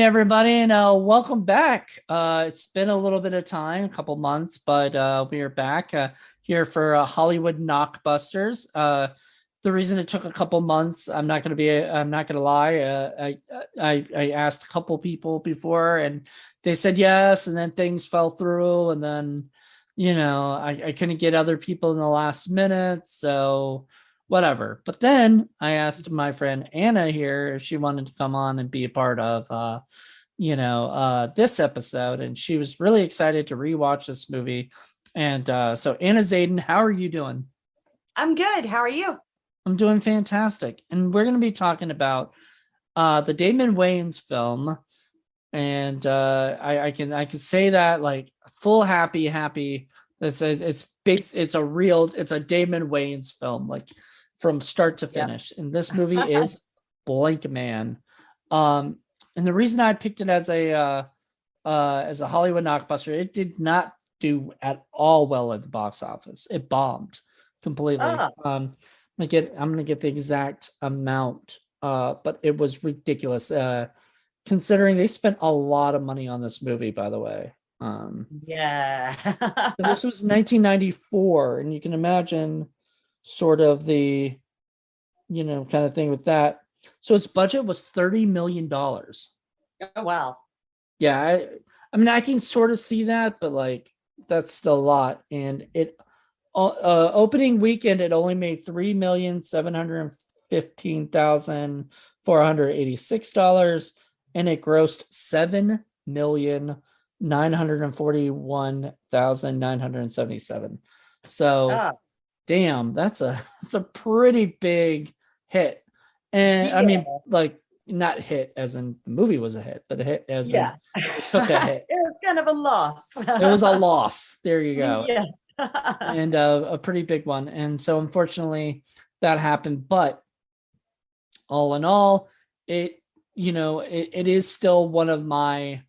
everybody, and welcome back. It's been a little bit of time, a couple months, but we are back here for Hollywood Knockbusters. The reason it took a couple months, I'm not gonna lie. I asked a couple people before, and they said yes, and then things fell through, and then I couldn't get other people in the last minute, so whatever. But then I asked my friend Ana here if she wanted to come on and be a part of this episode, and she was really excited to rewatch this movie. And so Ana Xaden, how are you doing? I'm good. How are you? I'm doing fantastic. And we're going to be talking about the Damon Wayans film. And I can say that like full happy. It's a Damon Wayans film, like from start to finish. And this movie is Blankman. And the reason I picked it as a Hollywood knockbuster, it did not do at all well at the box office. It bombed completely. I'm gonna get the exact amount, but it was ridiculous. Considering they spent a lot of money on this movie, by the way. So this was 1994, and you can imagine sort of the, kind of thing with that. So its budget was $30 million. Oh, wow. Yeah, I mean, I can sort of see that, but like, that's still a lot. And it, opening weekend, it only made $3,715,486. And it grossed $7,941,977. So, damn, that's a pretty big hit. And I mean, like, not hit as in the movie was a hit, but a hit as in it took a hit. It was kind of a loss. It was a loss. There you go. Yeah. And a pretty big one. And so, unfortunately, that happened. But all in all, it is still one of my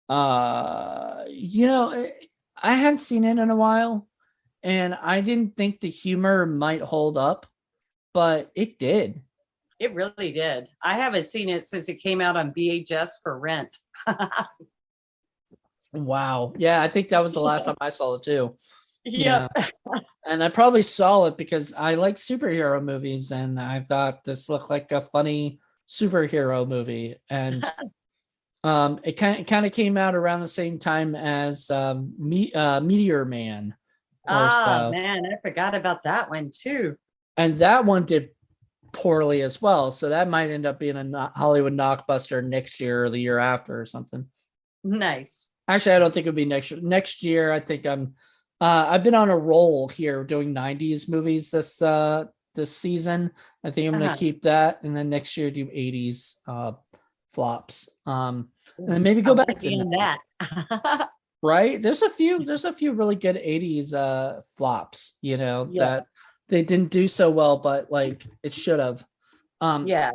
I hadn't seen it in a while, and I didn't think the humor might hold up, but it did. It really did. I haven't seen it since it came out on VHS for rent. Wow. Yeah, I think that was the last time I saw it too. Yeah. And I probably saw it because I like superhero movies, and I thought this looked like a funny superhero movie. And it kind of came out around the same time as Meteor Man. Man, I forgot about that one too. And that one did poorly as well, so that might end up being a Hollywood knockbuster next year or the year after or something. Nice. Actually, I don't think it'll be next year. Next year, I think I've been on a roll here doing 90s movies this season. I think I'm gonna keep that, and then next year do 80s flops. And then maybe go back to that. Right? There's a few really good 80s flops, that they didn't do so well, but like it should have. I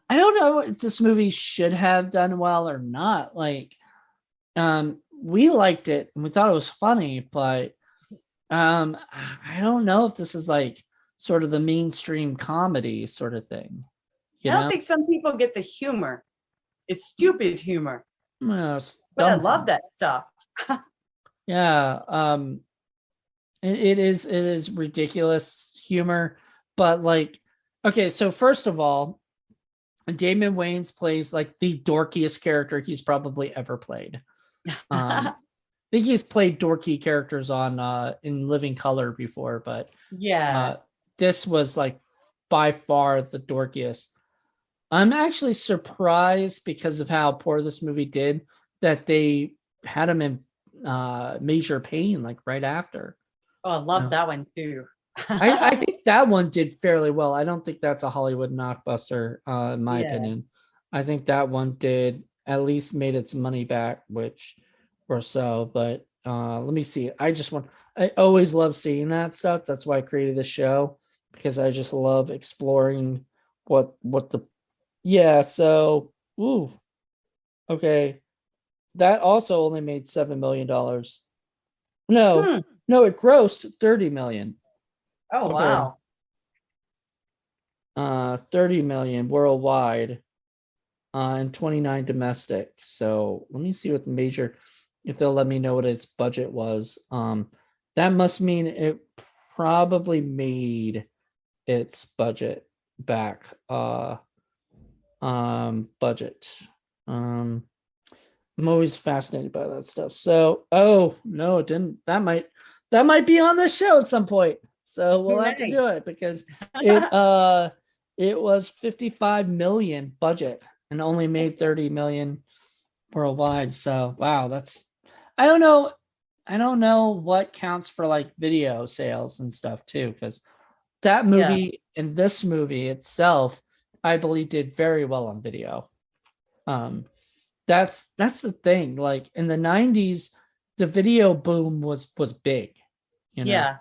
don't know if this movie should have done well or not. Like, we liked it and we thought it was funny, but I don't know if this is like sort of the mainstream comedy sort of thing. I don't think some people get the humor. It's stupid humor. But I love that stuff. Yeah. It is ridiculous humor, but like, okay, so first of all, Damon Wayans plays like the dorkiest character he's probably ever played. I think he's played dorky characters on in Living Color before, but this was like by far the dorkiest. I'm actually surprised because of how poor this movie did that they had him in Major Pain like right after. Oh, I love that one too. I think that one did fairly well. I don't think that's a Hollywood knockbuster, in my opinion. I think that one did at least made its money back, or so. But let me see. I always love seeing that stuff. That's why I created this show, because I just love exploring what the so okay. That also only made $7 million. No, it grossed 30 million. Oh, wow. 30 million worldwide. and 29 domestic. So let me see what the major, if they'll let me know what its budget was. That must mean it probably made its budget back. Budget. I'm always fascinated by that stuff. So, oh no, it didn't. That might be on the show at some point. So we'll have to do it because it was 55 million budget and only made 30 million worldwide. So wow, I don't know what counts for like video sales and stuff too, because that movie and this movie itself, I believe, did very well on video. That's the thing. Like in the 90s, the video boom was big. Yeah.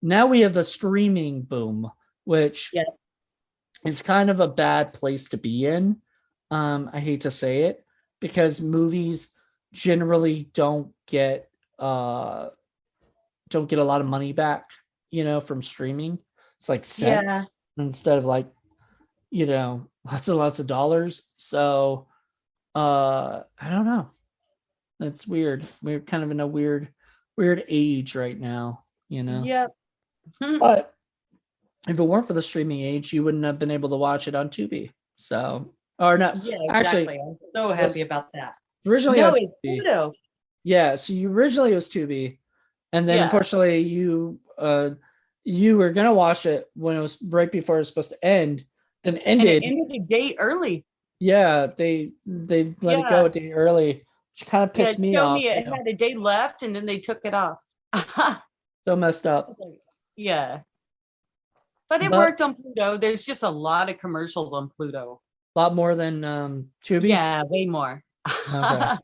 Now we have the streaming boom, which is kind of a bad place to be in. I hate to say it, because movies generally don't get a lot of money back, from streaming. It's like cents instead of like, lots and lots of dollars. So I don't know. That's weird. We're kind of in a weird age right now, Yep. But if it weren't for the streaming age, you wouldn't have been able to watch it on Tubi. So, or not. Yeah, actually, exactly. I'm so happy about that. Originally, No, on it's Tubi. Pluto. Yeah, so originally it was Tubi, and then unfortunately you were gonna watch it when it was right before it was supposed to end, then ended. And it ended a day early. Yeah, they let it go a day early, which kind of pissed me off. It had a day left, and then they took it off. So messed up. Yeah, but it worked on Pluto. There's just a lot of commercials on Pluto. A lot more than Tubi. Yeah, way more. Okay.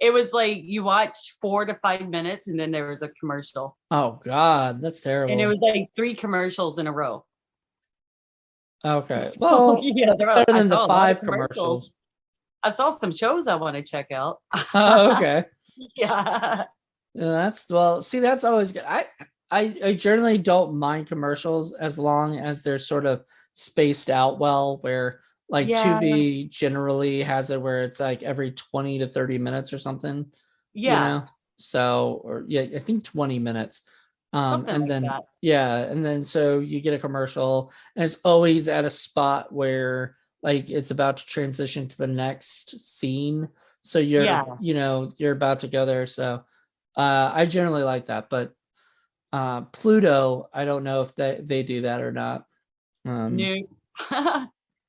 It was like you watch 4 to 5 minutes, and then there was a commercial. Oh God, that's terrible. And it was like 3 commercials in a row. Okay, well, that's better than the 5 commercials. I saw some shows I want to check out. Oh, okay. Yeah. That's always good. I generally don't mind commercials as long as they're sort of spaced out well, where like Tubi generally has it where it's like every 20 to 30 minutes or something. Yeah. So, I think 20 minutes. And then so you get a commercial, and it's always at a spot where like it's about to transition to the next scene. So you're about to go there. So I generally like that, but Pluto, I don't know if they do that or not. No.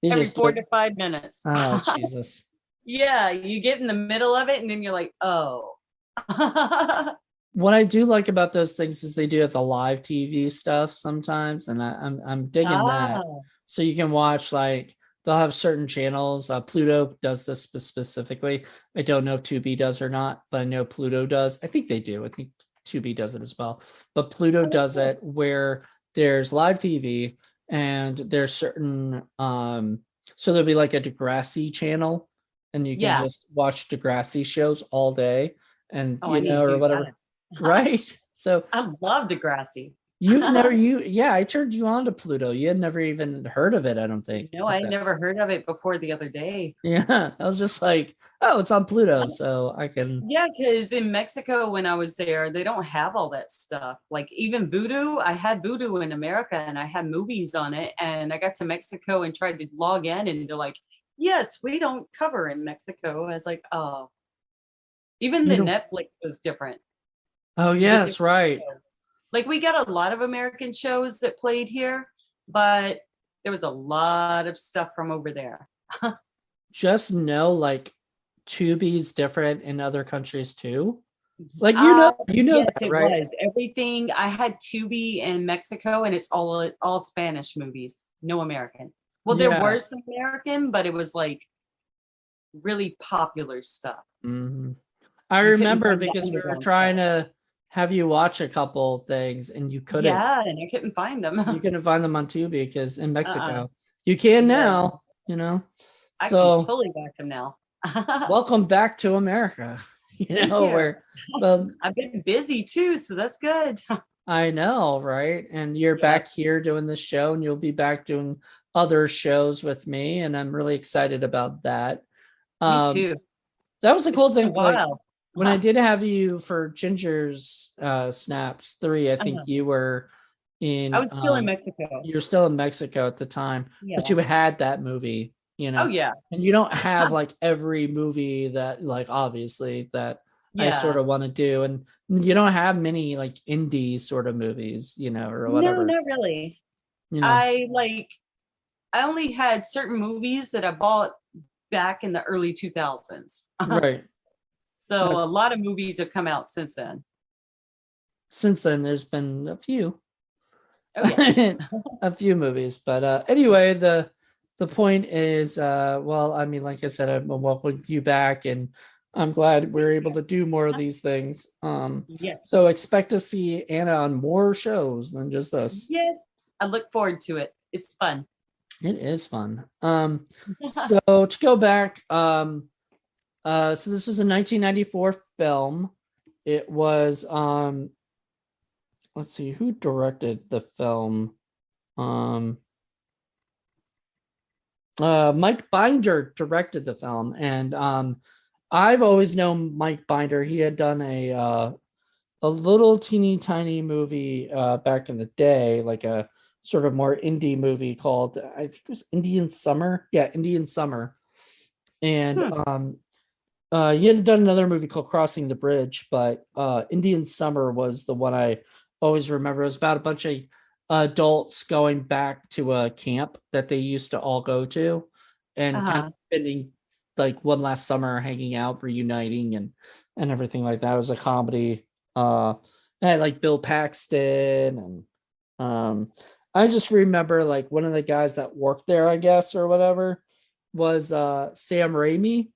Every 4 to 5 minutes. Oh, Jesus. Yeah, you get in the middle of it, and then you're like, oh. What I do like about those things is they do have the live TV stuff sometimes, and I'm digging that. So you can watch, like, they'll have certain channels. Pluto does this specifically. I don't know if Tubi does or not, but I know Pluto does. I think they do. I think Tubi does it as well. But Pluto does it where there's live TV, and there's certain so there'll be like a Degrassi channel, and you can just watch Degrassi shows all day, and or whatever. Right? So I love Degrassi. I turned you on to Pluto. You had never even heard of it, I don't think. No, I never heard of it before the other day. Yeah, I was just like, oh, it's on Pluto, so I can. Yeah, because in Mexico when I was there, they don't have all that stuff. Like even Voodoo, I had Voodoo in America, and I had movies on it, and I got to Mexico and tried to log in, and they're like, yes, we don't cover in Mexico. I was like, oh. Even the Netflix was different. Oh, yeah, that's right. Like we got a lot of American shows that played here, but there was a lot of stuff from over there. Just know, like, Tubi's different in other countries too. Like yes, that, right? It was everything. I had Tubi in Mexico, and it's all Spanish movies, no American. Well, there were some American, but it was like really popular stuff. Mm-hmm. I remember because we were trying to have you watch a couple things, and you couldn't. Yeah, and I couldn't find them. You couldn't find them on Tubi because in Mexico you can now. I can totally watch them now. Welcome back to America. Where I've been busy too, so that's good. I know, right? And you're back here doing this show, and you'll be back doing other shows with me, and I'm really excited about that. Me Um, too. that was the It's cool been a thing. Like while. when I did have you for Ginger's Snaps 3, I think Uh-huh. you were I in was still in Mexico. you're still in Mexico at the time, but Yeah. you had that movie, Oh yeah. and you don't have like every movie that like obviously that I sort Yeah. of want to do, and you don't have many like indie sort of movies, or No, whatever, not really. you know. I only had certain movies that I bought back in the early 2000s. Right. So a That's lot of movies have come out since then. since then there's been a few Oh yeah. a few movies, but anyway, the point is well, I mean, like I said, I'm welcoming you back, and I'm glad we're able to do more of these things. Yes. So expect to see Anna on more shows than just this. Yes. I look forward to it. It's fun. It is fun. So to go back, so this was a 1994 film. It was let's see who directed the film. um Mike Binder directed the film, and I've always known Mike Binder. He had done a little teeny tiny movie back in the day, like a sort of more indie movie called, I think it was Indian Summer. Yeah, Indian Summer. And Hmm. he had done another movie called Crossing the Bridge, but Indian Summer was the one I always remember. It was about a bunch of adults going back to a camp that they used to all go to, and kind Uh-huh. of spending like one last summer hanging out, reuniting, and everything like that. It was a comedy. It had like Bill Paxton, and I just remember like one of the guys that worked there, I guess, or whatever, was Sam Raimi,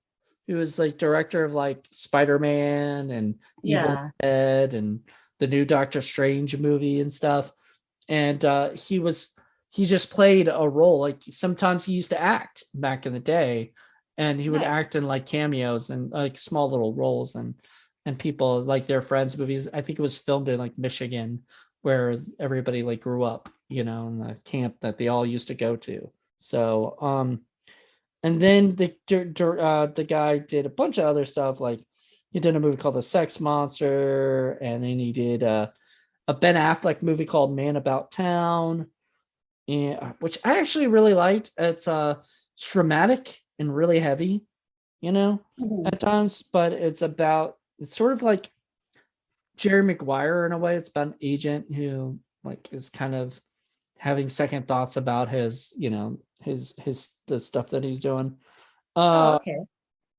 who was like director of like Spider-Man and Evil Yeah. Dead and the new Doctor Strange movie and stuff. And he just played a role. Like sometimes he used to act back in the day, and he would Nice. act in like cameos and like small little roles, and people like their friends movies. I think it was filmed in like Michigan, where everybody like grew up, in the camp that they all used to go to. So and then the guy did a bunch of other stuff. Like he did a movie called The Sex Monster, and then he did a Ben Affleck movie called Man About Town, and which I actually really liked. It's dramatic and really heavy, Mhm. at times, but it's sort of like Jerry Maguire in a way. It's about an agent who like is kind of having second thoughts about his, the stuff that he's doing. Oh, Uh okay.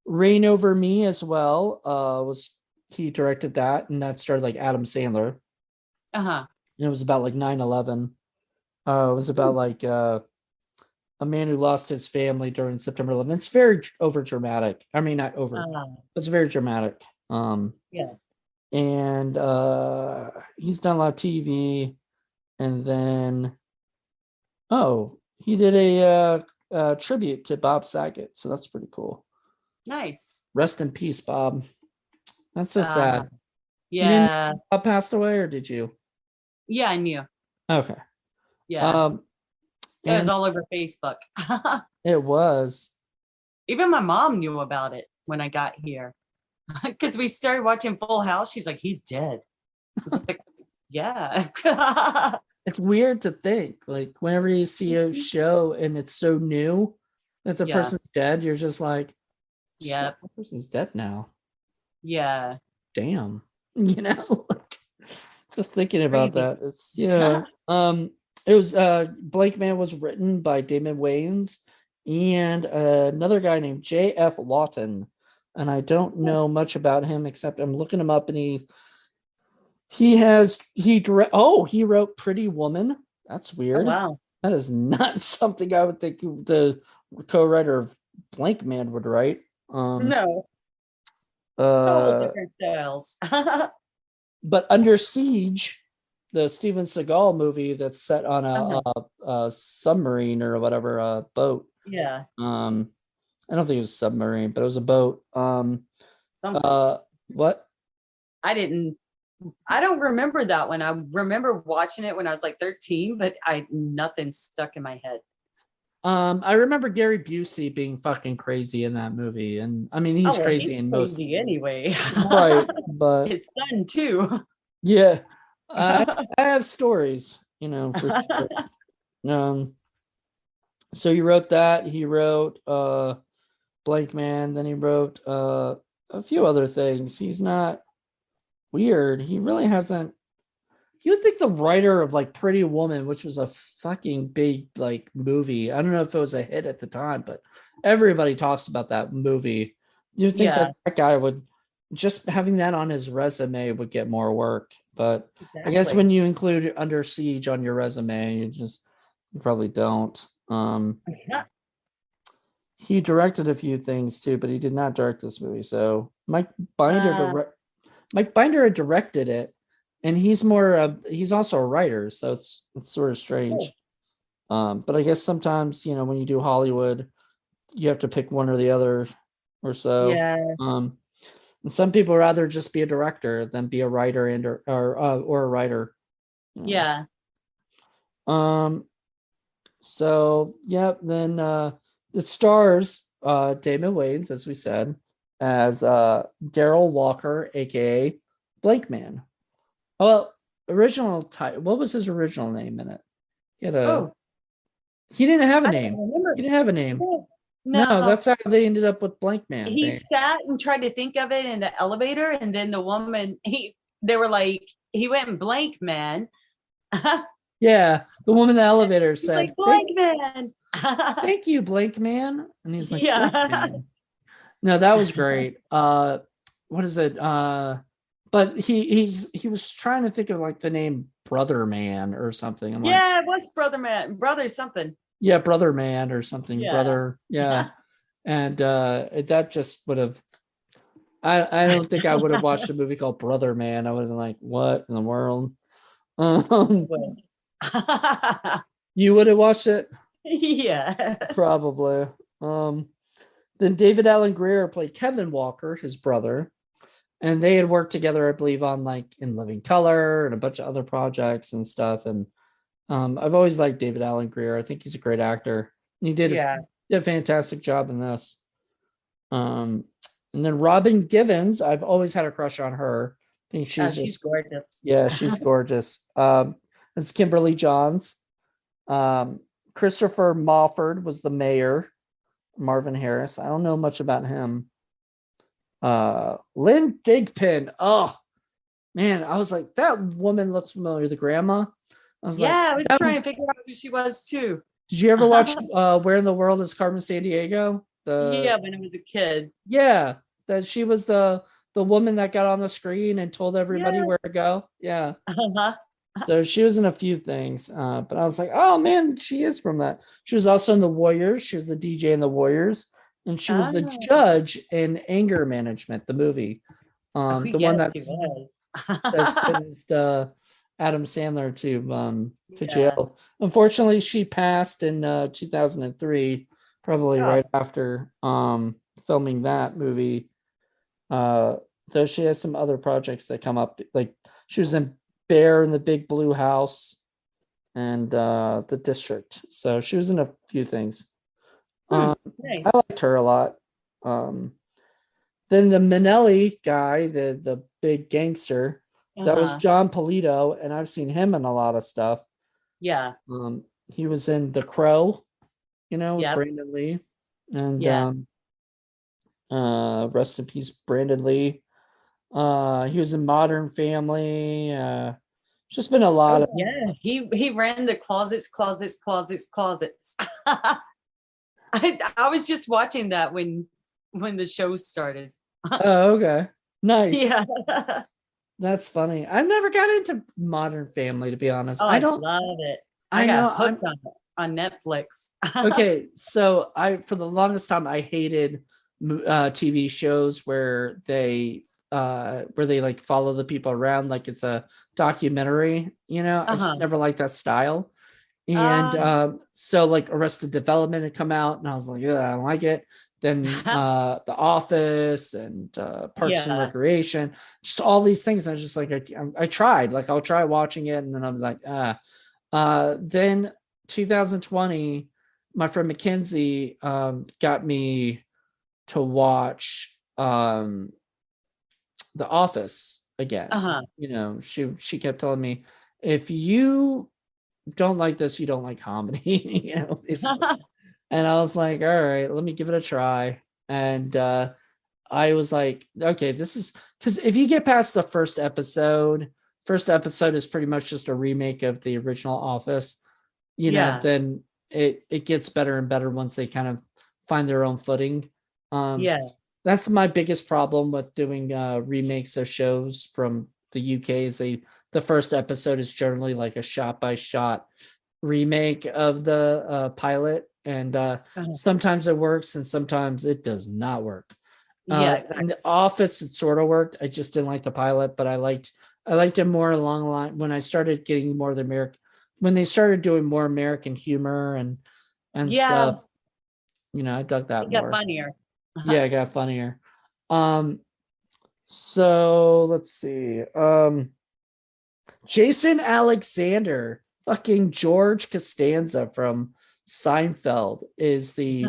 Reign Over Me as well. Was He directed that, and that started like Adam Sandler. Uh-huh. And it was about like 9/11. It was about like a man who lost his family during September 11th. It's very over dramatic. I mean, not over. Uh, It's very dramatic. yeah. And he's done a lot of TV, and then he did a tribute to Bob Saget, so that's pretty cool. Nice. Rest in peace, Bob. That's so Uh, sad. You didn't know yeah. Bob passed away, or did you? Yeah, I knew. Okay. Yeah. It was And all over Facebook. it was. Even my mom knew about it when I got here. Because we started watching Full House. She's like, he's dead. I was like, yeah. It's weird to think, like, whenever you see a show and it's so new that the Yeah. person's dead, you're just like, Yeah. that person's dead now. Yeah. Damn. Like, just thinking about Crazy. that. It's yeah. It was Blankman was written by Damon Wayans and another guy named J.F. Lawton. And I don't know much about him, except I'm looking him up, and he wrote Pretty Woman. That's Oh, weird. wow. That is not something I would think the co-writer of Blankman would write. No, total Uh, different styles. but Under Siege, the Steven Seagal movie that's set on Uh-huh. a submarine or whatever, a boat. Yeah. I don't think it was submarine, but it was a boat. Something. What? I don't remember that one. I remember watching it when I was like 13, but nothing stuck in my head. I remember Gary Busey being fucking crazy in that movie, and I mean he's Oh, well, crazy he's in most. crazy anyway. Right, but His son too. yeah, I I have stories, for sure. Um, so he wrote that. He wrote Blankman. Then he wrote a few other things. He's not weird. He really hasn't. You would think the writer of like Pretty Woman, which was a fucking big like movie. I don't know if it was a hit at the time, but everybody talks about that movie. You think Yeah, that that guy would just having that on his resume would get more work, but I guess exactly. when you include Under Siege on your resume, you probably don't. Yeah. He directed a few things too, but he did not direct this movie. So Mike Binder had directed it, and he's also a writer, so it's sort of strange. Cool. But I guess sometimes when you do Hollywood, you have to pick one or the other, or so. Yeah. And some people rather just be a director than be a writer or a writer. Yeah. Um. So yeah, then it stars Damon Wayans, as we said, as Daryl Walker, aka Blankman. Well, original title. What was his original name in it? He had a. Oh, He didn't have a I name. don't remember. He didn't have a name. No, No, that's how they ended up with Blankman. he sat and tried to think of it in the elevator, and then the woman they were like, he went blank man. Yeah, the woman in the elevator He's like said, blank man. "Thank you, Blankman," and he was like, Yeah. "Blankman." No, that was great. What is it? But he was trying to think of like the name Brother Man or something. I'm like, Yeah, it was brother man, brother something. yeah, Brother Man or something. Yeah. Brother, yeah. And that just would have. I don't think I would have watched a movie called Brother Man. I would have been like, what in the world? Um, you would have watched it Yeah. probably. Um, then David Allen Greer played Kevin Walker, his brother, and they had worked together, I believe, on like In Living Color and a bunch of other projects and stuff. And I've always liked David Allen Greer. I think he's a great actor. And Yeah. did a fantastic job in this. Um, and then Robin Givens, I've always had a crush on her. I think Oh, she's she's just, gorgeous. yeah, she's gorgeous. It's Kimberly Johns. Um, Christopher Mofford was the mayor. Marvin Harris. I don't know much about him. Lynn Digpin. Oh man, I was like, that woman looks familiar. The grandma. I was like, Yeah, I was trying to figure out who she was too. did you ever watch Where in the World is Carmen Sandiego? Yeah, when I was a kid. Yeah, that she was the woman that got on the screen and told everybody Yeah. where to go. Yeah. Uh-huh. So she was in a few things, but I was like, oh man, she is from that. She was also in the Warriors. She was the DJ in the Warriors, and she was the Oh, judge in Anger Management, the movie. oh, The one yes, she that was. sentenced Adam Sandler to Yeah. jail. Unfortunately, she passed in 2003, probably Oh, right after filming that movie. Though she has some other projects that come up, like she was in Bear in the Big Blue House and The District. So she was in a few things. I nice. liked her a lot. Then the Minnelli guy, the big gangster, that was Uh-huh. John Polito, and I've seen him in a lot of stuff. Yeah. He was in The Crow, with Yep. Brandon Lee, and Yeah. rest in peace, Brandon Lee. He was in Modern Family. Just been a lot Oh, of. yeah. He ran the closets. I was just watching that when the show started. Oh, okay, nice. Yeah. That's funny. I've never got into Modern Family, to be honest. Oh, I I don't. love it. I I know. got hooked on it on Netflix. Okay, so I for the longest time I hated TV shows where they like follow the people around like it's a documentary. I just Uh-huh. never liked that style. And Uh, so like Arrested Development had come out, and I was like, yeah, I don't like it. Then The Office and Parks and yeah. Recreation, just all these things. I was just like, I tried, like I'll try watching it, and then I'm like, then 2020, my friend Mackenzie got me to watch The Office again. Uh-huh. She kept telling me, if you don't like this, you don't like comedy, basically. And I was like, all right, let me give it a try. And I was like, okay, this is because if you get past the first episode is pretty much just a remake of the original Office, Yeah. then it gets better and better once they kind of find their own footing. Yeah. That's my biggest problem with doing remakes of shows from the UK is the first episode is generally like a shot by shot remake of the pilot, and Uh-huh. sometimes it works and sometimes it does not work. Yeah, In exactly. The Office, it sort of worked. I just didn't like the pilot, but I liked it more along the line when I started getting more of the American, when they started doing more American humor and Yeah, stuff. I dug that it got more. funnier. Yeah, it got funnier. So let's see. Jason Alexander, fucking George Costanza from Seinfeld is the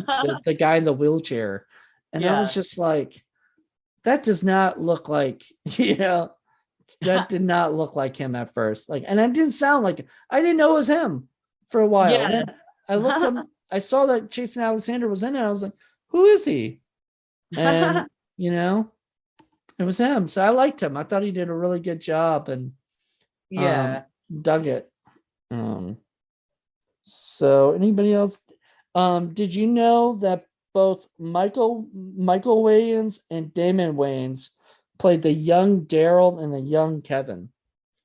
guy in the wheelchair. And I was Yeah. just like, that does not look like, that did not look like him at first. Like, and it didn't sound like, I didn't know it was him for a while. Yeah. And then I looked him, I saw that Jason Alexander was in it. I was like, who is he? And, it was him. So I liked him. I thought he did a really good job and Yeah. dug it. So anybody else? Did you know that both Michael Wayans and Damon Wayans played the young Daryl and the young Kevin?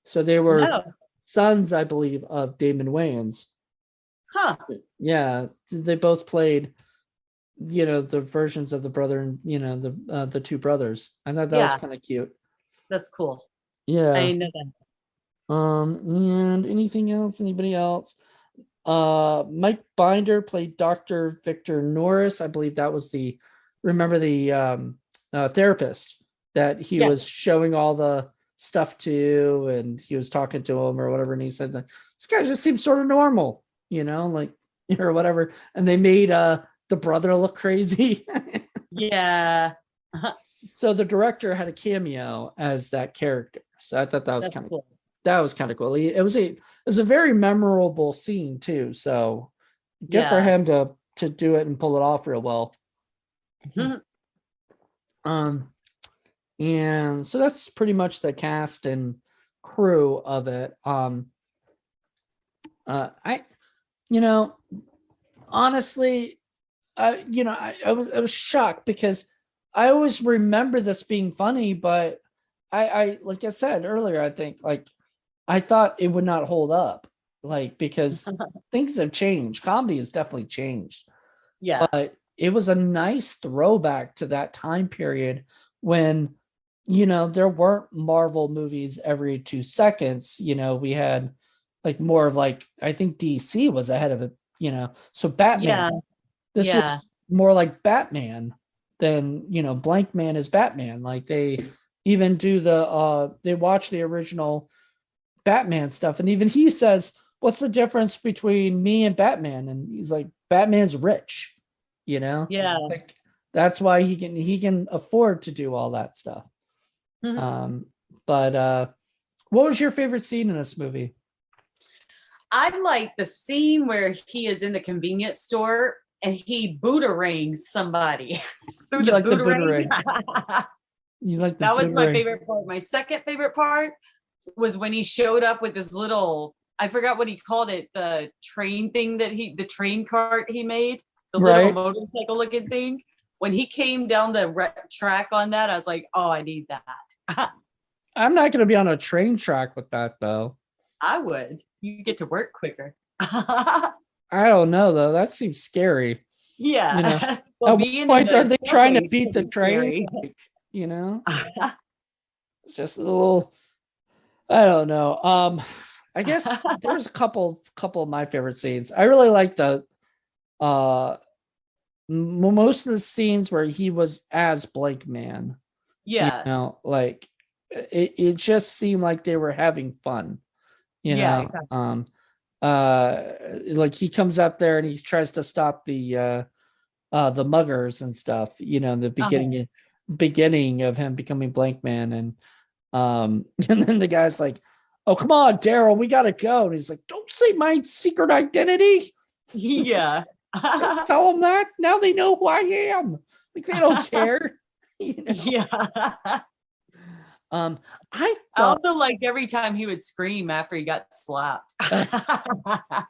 So they were No. sons, I believe, of Damon Wayans. Huh. Yeah, they both played, the versions of the brother and the two brothers. I thought that was Yeah, kind of cute. that's cool. I Yeah. didn't know that. And anything else? Anybody else? Mike Binder played Dr. Victor Norris. I believe that was the therapist that he Yeah. was showing all the stuff to, and he was talking to him or whatever, and he said that this guy just seems sort of normal, like or whatever. And they made the brother look crazy. Yeah. So the director had a cameo as that character. So I thought that was That's kind of cool. cool. It was a very memorable scene too. So good for Yeah. him to do it and pull it off real well. And so that's pretty much the cast and crew of it. I honestly, I was shocked because I always remember this being funny, but I like I said earlier, I think like I thought it would not hold up, like because things have changed. Comedy has definitely changed. Yeah. But it was a nice throwback to that time period when there weren't Marvel movies every 2 seconds. We had like more of like I think DC was ahead of it. So Batman. Yeah. This Yeah. was more like Batman than Blankman is Batman. Like they even do they watch the original Batman stuff, and even he says, "What's the difference between me and Batman?" And he's like, "Batman's rich." Yeah. Like that's why he can afford to do all that stuff. But what was your favorite scene in this movie? I like the scene where he is in the convenience store and he booterangs somebody through You the like the booterang. You like the That was my boomerang. favorite part. My second favorite part was when he showed up with his little, I forgot what he called it, the train thing the train cart he made, the little Right. motorcycle looking thing. When he came down the track on that, I was like, oh, I need that. I'm not going to be on a train track with that though. I would. You get to work quicker. I don't know though. That seems scary. Yeah. Well, at what being in point the are they trying to subway is beat the pretty train? scary. Like, it's just a little. I don't know. I guess there's a couple of my favorite scenes. I really like the most of the scenes where he was as Blankman. Yeah. Like it just seemed like they were having fun. Yeah, exactly. like he comes up there and he tries to stop the muggers and stuff, in the Uh-huh. beginning of him becoming Blankman. And and then the guy's like, oh, come on, Daryl, we gotta go. And he's like, don't say my secret identity. Yeah. Don't tell them that. Now they know who I am. Like they don't care. Yeah. Um, I I thought also liked every time he would scream after he got slapped. That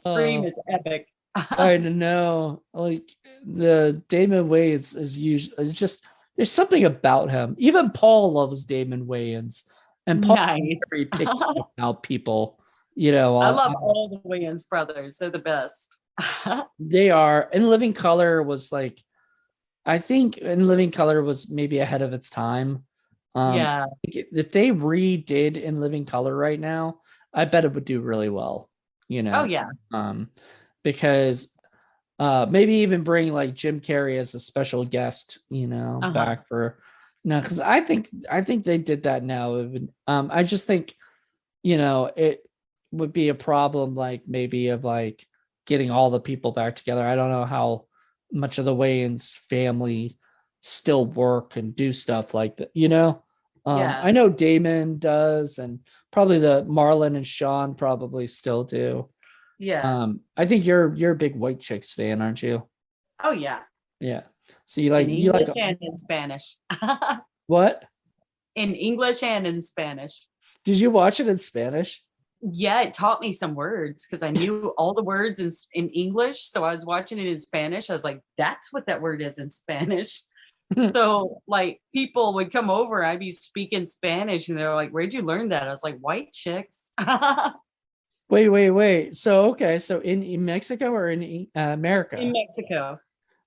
scream is epic. I don't know. Like the Damon Wayans is usually, it's just there's something about him. Even Paul loves Damon Wayans, and Paul is very Nice. picky about people. I love all the Wayans brothers. They're the best. They are. In Living Color was like, I think In Living Color was maybe ahead of its time. Yeah. If they redid In Living Color right now, I bet it would do really well. Oh yeah. Um, because maybe even bring like Jim Carrey as a special guest, back for because I think they did that now. I just think, it would be a problem like maybe of like getting all the people back together. I don't know how much of the Wayans family still work and do stuff like that, Yeah. I know Damon does, and probably the Marlon and Sean probably still do. Yeah. I think you're a big White Chicks fan, aren't you? Oh yeah. Yeah. So In English and in Spanish. what? In English and in Spanish. Did you watch it in Spanish? Yeah, it taught me some words because I knew all the words in English. So I was watching it in Spanish. I was like, that's what that word is in Spanish. So like people would come over, I'd be speaking Spanish and they're like, where'd you learn that? I was like, White Chicks. Wait. So okay, so in Mexico or in In America? Mexico.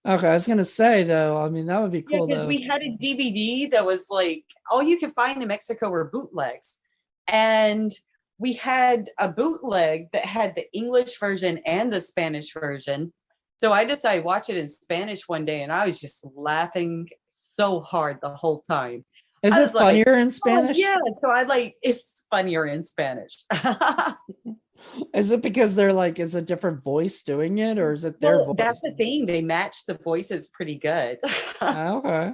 Okay, I was gonna say though. I mean, that would be Yeah, cool because though. we had a DVD that was like all you could find in Mexico were bootlegs. And we had a bootleg that had the English version and the Spanish version. So I decided to watch it in Spanish one day and I was just laughing so hard the whole time. Is I it was like, funnier in oh Spanish? yeah. So I like it's funnier in Spanish. Is it because they're like it's a different voice doing it, or is it their Well, voice? that's the thing. They match the voices pretty good. Okay,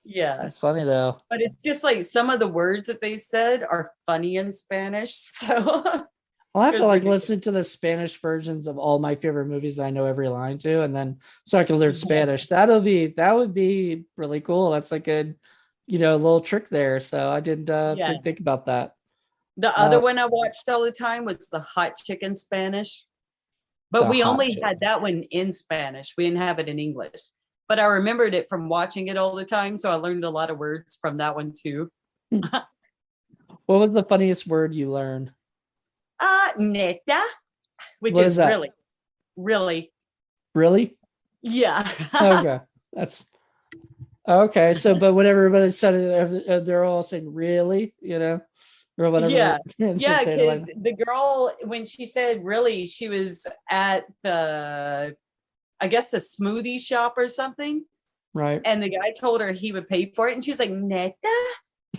Yeah. that's funny though. But it's just like some of the words that they said are funny in Spanish. So I'll have it to was like ridiculous. listen to the Spanish versions of all my favorite movies that I know every line to, and then so I can learn Yeah. Spanish. That would be really cool. That's like a little trick there. So I Yeah. didn't think about that. The Uh, other one I watched all the time was the hot chicken Spanish, but the we hot only chick. had that one in Spanish. We didn't have it in English. But I remembered it from watching it all the time, so I learned a lot of words from that one too. What was the funniest word you learned? Neta, which What is is that? really, really, Really? yeah. Okay, that's okay. So, but when everybody said it, they're all saying "really," or whatever. Yeah. They Yeah, say it like because the girl, when she said really, she was at the, I guess, a smoothie shop or something. right. And the guy told her he would pay for it. And she's like, Neta?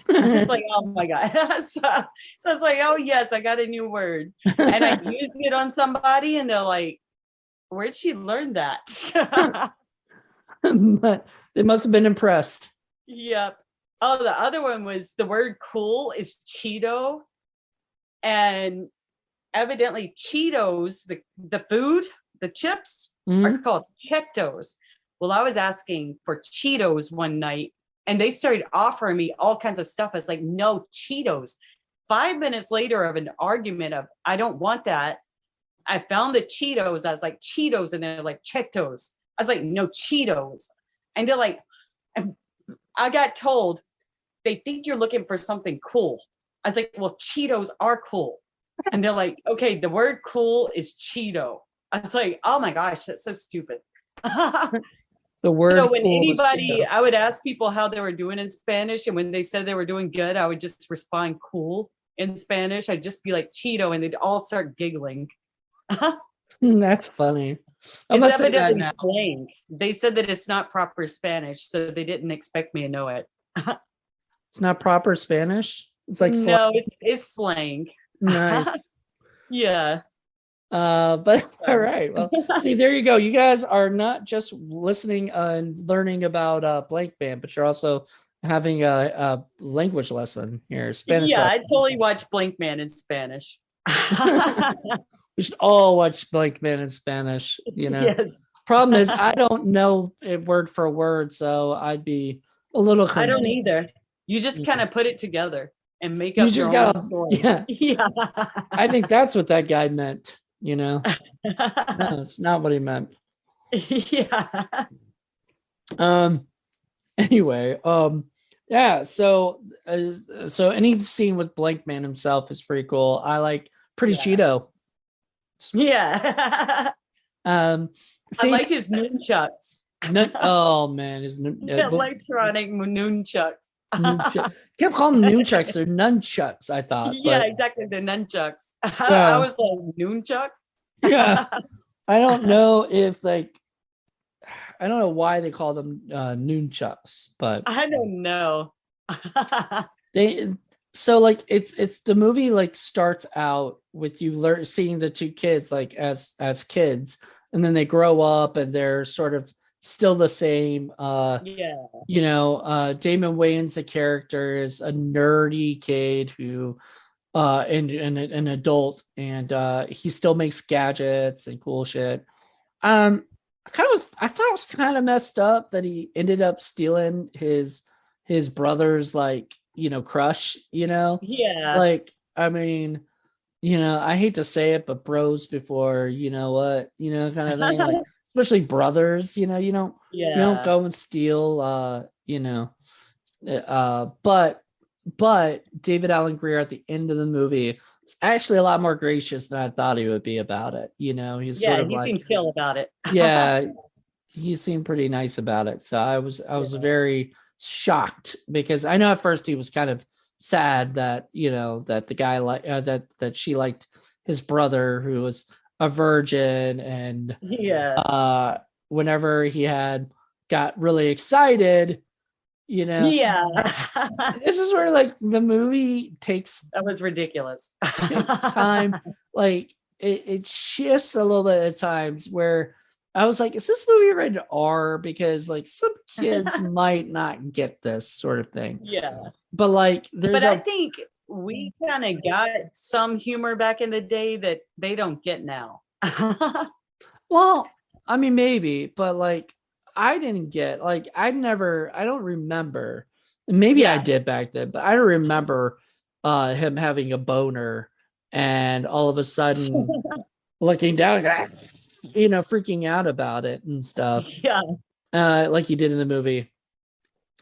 It's like, oh my God. So I was like, oh, yes, I got a new word. And I used it on somebody, and they're like, where'd she learn that? But they must have been impressed. Yep. Oh, the other one was the word cool is Cheeto. And evidently Cheetos, the food, the chips are Mhm. called Cheetos. Well, I was asking for Cheetos one night and they started offering me all kinds of stuff. I was like, no, Cheetos. 5 minutes later of an argument of, I don't want that. I found the Cheetos. I was like, Cheetos. And they're like, Cheetos. I was like, no, Cheetos. And they're like, I got told they think you're looking for something cool. I was like, well, Cheetos are cool. And they're like, okay, the word cool is Cheeto. I was like, oh my gosh, that's so stupid. The word So when cool was anybody, Cheeto. I would ask people how they were doing in Spanish. And when they said they were doing good, I would just respond cool in Spanish. I'd just be like Cheeto and they'd all start giggling. That's funny. I It's must say that evidently now. slang. They said that it's not proper Spanish, so they didn't expect me to know it. It's not proper Spanish. It's like slang. No, it's slang. Nice. Yeah. But all right. Well, see, there you go. You guys are not just listening and learning about Blankman, but you're also having a language lesson here, Spanish Yeah, lesson. I totally watch Blankman in Spanish. We should all watch Blankman in Spanish. Yes. Problem is, I don't know it word for word, so I'd be a little I don't confused. either. You just kind of put it together and make You up just your own gotta, story. yeah. Yeah. I think that's what that guy meant. No, it's not what he meant. Yeah. Anyway, yeah. So any scene with Blankman himself is pretty cool. I like Pretty Cheeto. Yeah. I like his nunchucks. Oh man, his electronic nunchucks. Kept calling them nunchucks. They're nunchucks, I thought. Yeah, exactly. The nunchucks. Yeah. I was like, nunchucks? Yeah. I don't know if I don't know why they call them nunchucks, but I don't know. it's the movie like starts out with you seeing the two kids like as kids, and then they grow up and they're sort of still the same. Yeah. Damon Wayans, a character, is a nerdy kid who and an adult, and he still makes gadgets and cool shit. I thought it was kind of messed up that he ended up stealing his brother's crush, Yeah. like, I mean, I hate to say it, but bros before what, kind of thing, like, especially brothers, you don't go and steal, but David Allen Greer at the end of the movie is actually a lot more gracious than I thought he would be about it. He's sort of he like, seemed chill about it. yeah, he seemed pretty nice about it. So I was very shocked, because I know at first he was kind of sad that that the guy that she liked his brother, who was a virgin, and whenever he had got really excited, Yeah. this is where like the movie takes That was ridiculous. takes time. Like it shifts a little bit at times where I was like, is this movie rated R? Because like some kids might not get this sort of thing. Yeah. But like I think we kind of got some humor back in the day that they don't get now. Well, I mean, maybe, but like I didn't get, like, I don't remember. Maybe I did back then, but I don't remember him having a boner and all of a sudden looking down, freaking out about it and stuff. Yeah. Like he did in the movie.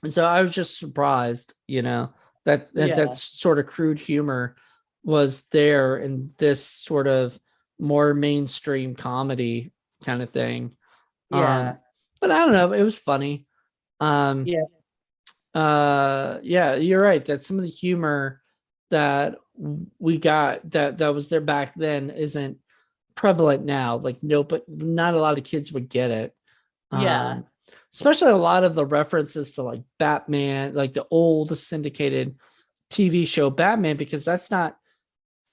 And so I was just surprised, that sort of crude humor was there in this sort of more mainstream comedy kind of thing. Yeah. But I don't know. It was funny. Yeah, you're right. That some of the humor that we got that was there back then isn't prevalent now. Like, but not a lot of kids would get it. Yeah. Especially a lot of the references to like Batman, like the old syndicated TV show Batman, because that's not.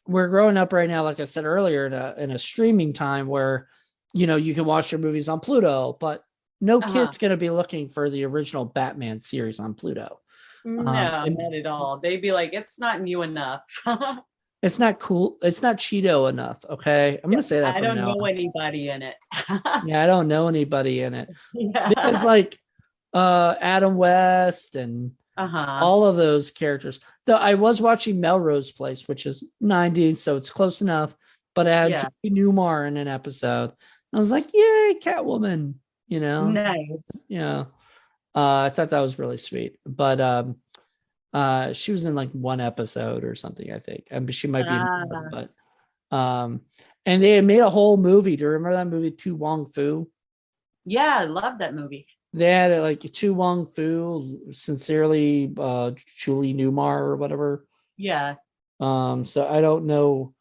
We're growing up right now, like I said earlier, in a streaming time where, you can watch your movies on Pluto, but no kid's going to be looking for the original Batman series on Pluto. No, not at all. They'd be like, it's not new enough. It's not cool. It's not Cheeto enough. Okay. I'm going to say that. I don't know anybody in it. Yeah. I don't know anybody in it. Yeah. Because like Adam West and all of those characters. Though I was watching Melrose Place, which is 90s, so it's close enough. But I had Julie Newmar in an episode. I was like, yay, Catwoman. Nice. I thought that was really sweet. But she was in like one episode or something, I think. She might be more, but and they had made a whole movie. Do you remember that movie, Tu Wong Fu? Yeah, I love that movie. They had like Tu Wong Fu, sincerely Julie Newmar or whatever. Yeah. So I don't know.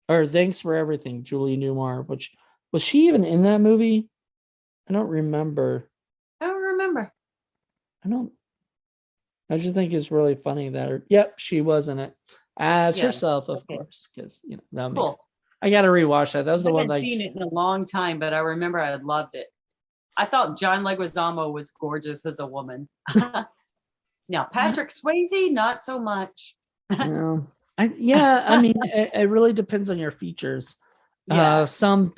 Or Thanks for Everything, Julie Newmar, which was she even in that movie? I don't remember. I just think it's really funny that she was in it as herself, of course, because that makes. I gotta rewatch that. That was I the one haven't like seen it in a long time, but I remember I loved it. I thought John Leguizamo was gorgeous as a woman. Now Patrick Swayze, not so much. I mean, it really depends on your features. Yeah, Some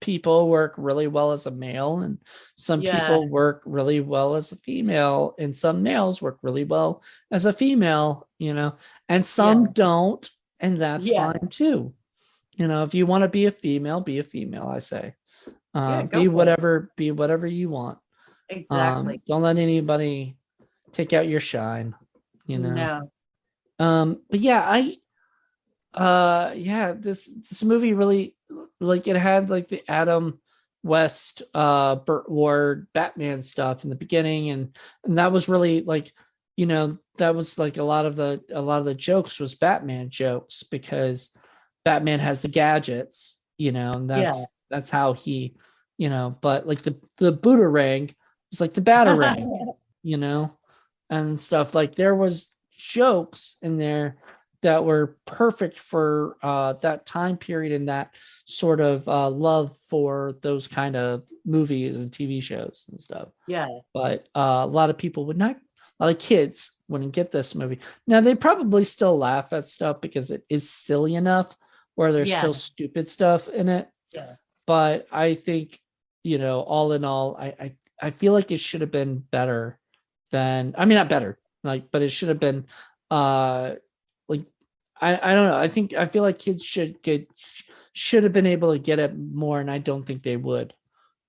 people work really well as a male, and some yeah, people work really well as a female, and some males work really well as a female, and yeah, some don't, and that's yeah, fine too. If you want to be a female, be a female, I say. yeah. Go Be for it. whatever you want. Exactly. Don't let anybody take out your shine, you know. No. But yeah, this movie really, like, it had like the Adam West Burt Ward Batman stuff in the beginning, and that was really like, that was like a lot of the jokes was Batman jokes, because Batman has the gadgets, and Yeah. that's how he, but like the Boomerang was like the Batarang, you know and stuff. Like, there was jokes in there that were perfect for that time period, and that sort of love for those kind of movies and TV shows and stuff. Yeah. But a lot of people would not, a lot of kids wouldn't get this movie. Now, they probably still laugh at stuff because it is silly enough where there's Yeah. still stupid stuff in it. Yeah. But I think, all in all, I feel like it should have been better than, I mean, not better, like, but it should have been like, I don't know. I feel like kids should have been able to get it more, and I don't think they would,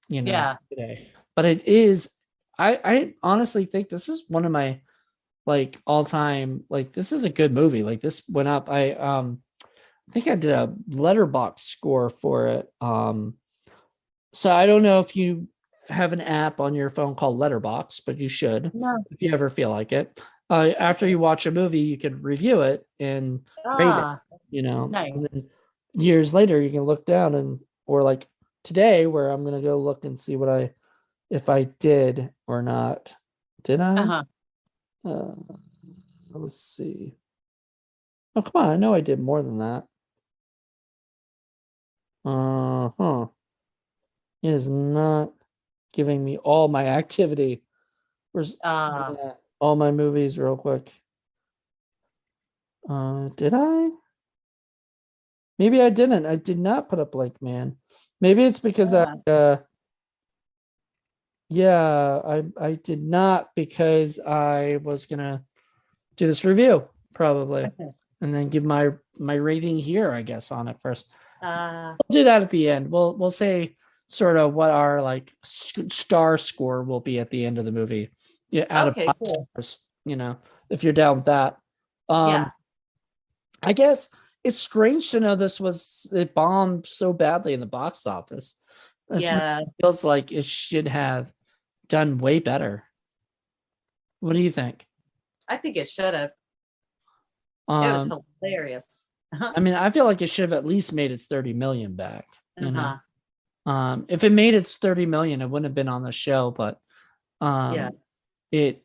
Yeah. today. But it is, I honestly think this is one of my like all time, like, this is a good movie. Like, this went up. I think I did a letterbox score for it. So I don't know if you have an app on your phone called Letterbox, but you should, No. if you ever feel like it. After you watch a movie, you can review it and rate Ah, it, and then nice. years later you can look down, or like today, where I'm gonna go look and see if I did or not. Did I? Uh-huh. Let's see. Oh, come on, I know I did more than that. Huh. It is not giving me all my activity. Where's all my movies real quick? Did I? Maybe I didn't. I did not put up Blankman. Maybe it's because I did not, because I was gonna do this review probably, and then give my rating here, I guess, on it first. We'll do that at the end. We'll say sort of what our like star score will be at the end of the movie. Yeah, out of 5 stars, if you're down with that. Yeah. I guess it's strange to know it bombed so badly in the box office. This feels like it should have done way better. What do you think? I think it should have. It was hilarious. I mean, I feel like it should have at least made its 30 million back. If it made its 30 million, it wouldn't have been on the show, but it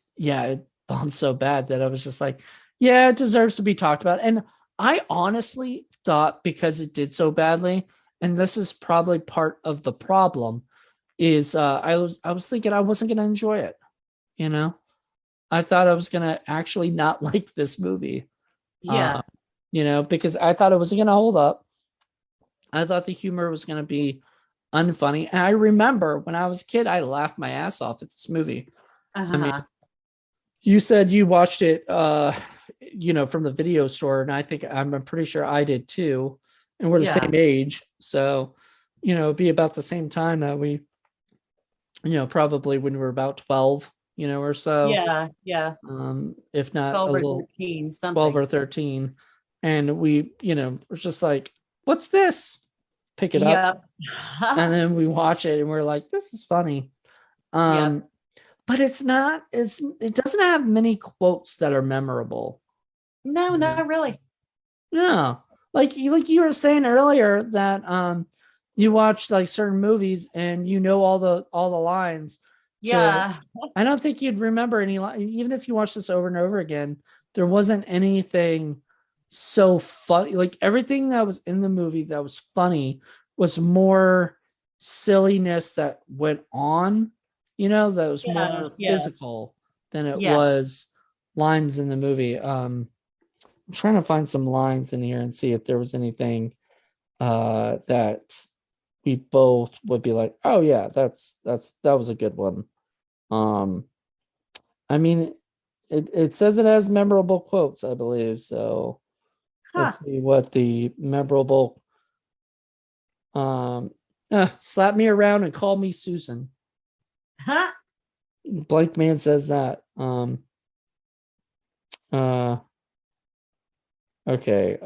bombed so bad that I was just like, yeah, it deserves to be talked about. And I honestly thought, because it did so badly, and this is probably part of the problem, is I was thinking I wasn't gonna enjoy it. I thought I was gonna actually not like this movie. Yeah. Because I thought it wasn't gonna hold up. I thought the humor was gonna be unfunny. And I remember when I was a kid, I laughed my ass off at this movie. I mean, you said you watched it from the video store, and I'm pretty sure I did too. And we're the same age. So, it'd be about the same time that we, probably when we were about 12, or so. Yeah. If not 12 a or little 13, something. 12 or 13. And we, we're just like, what's this? Pick it up. And then we watch it and we're like, this is funny. But it doesn't have many quotes that are memorable. No, not really. No. Like you were saying earlier that you watch like certain movies and all the lines. Yeah. I don't think you'd remember any, even if you watch this over and over again. There wasn't anything so funny. Like everything that was in the movie that was funny was more silliness that went on, that was Yeah, more yeah, physical than it yeah. was lines in the movie. I'm trying to find some lines in here and see if there was anything that we both would be like, oh yeah, that was a good one. Um, I mean, it says it has memorable quotes, I believe. So Huh. let's see what the memorable um slap me around and call me Susan. Huh. Blankman says that. Uh okay.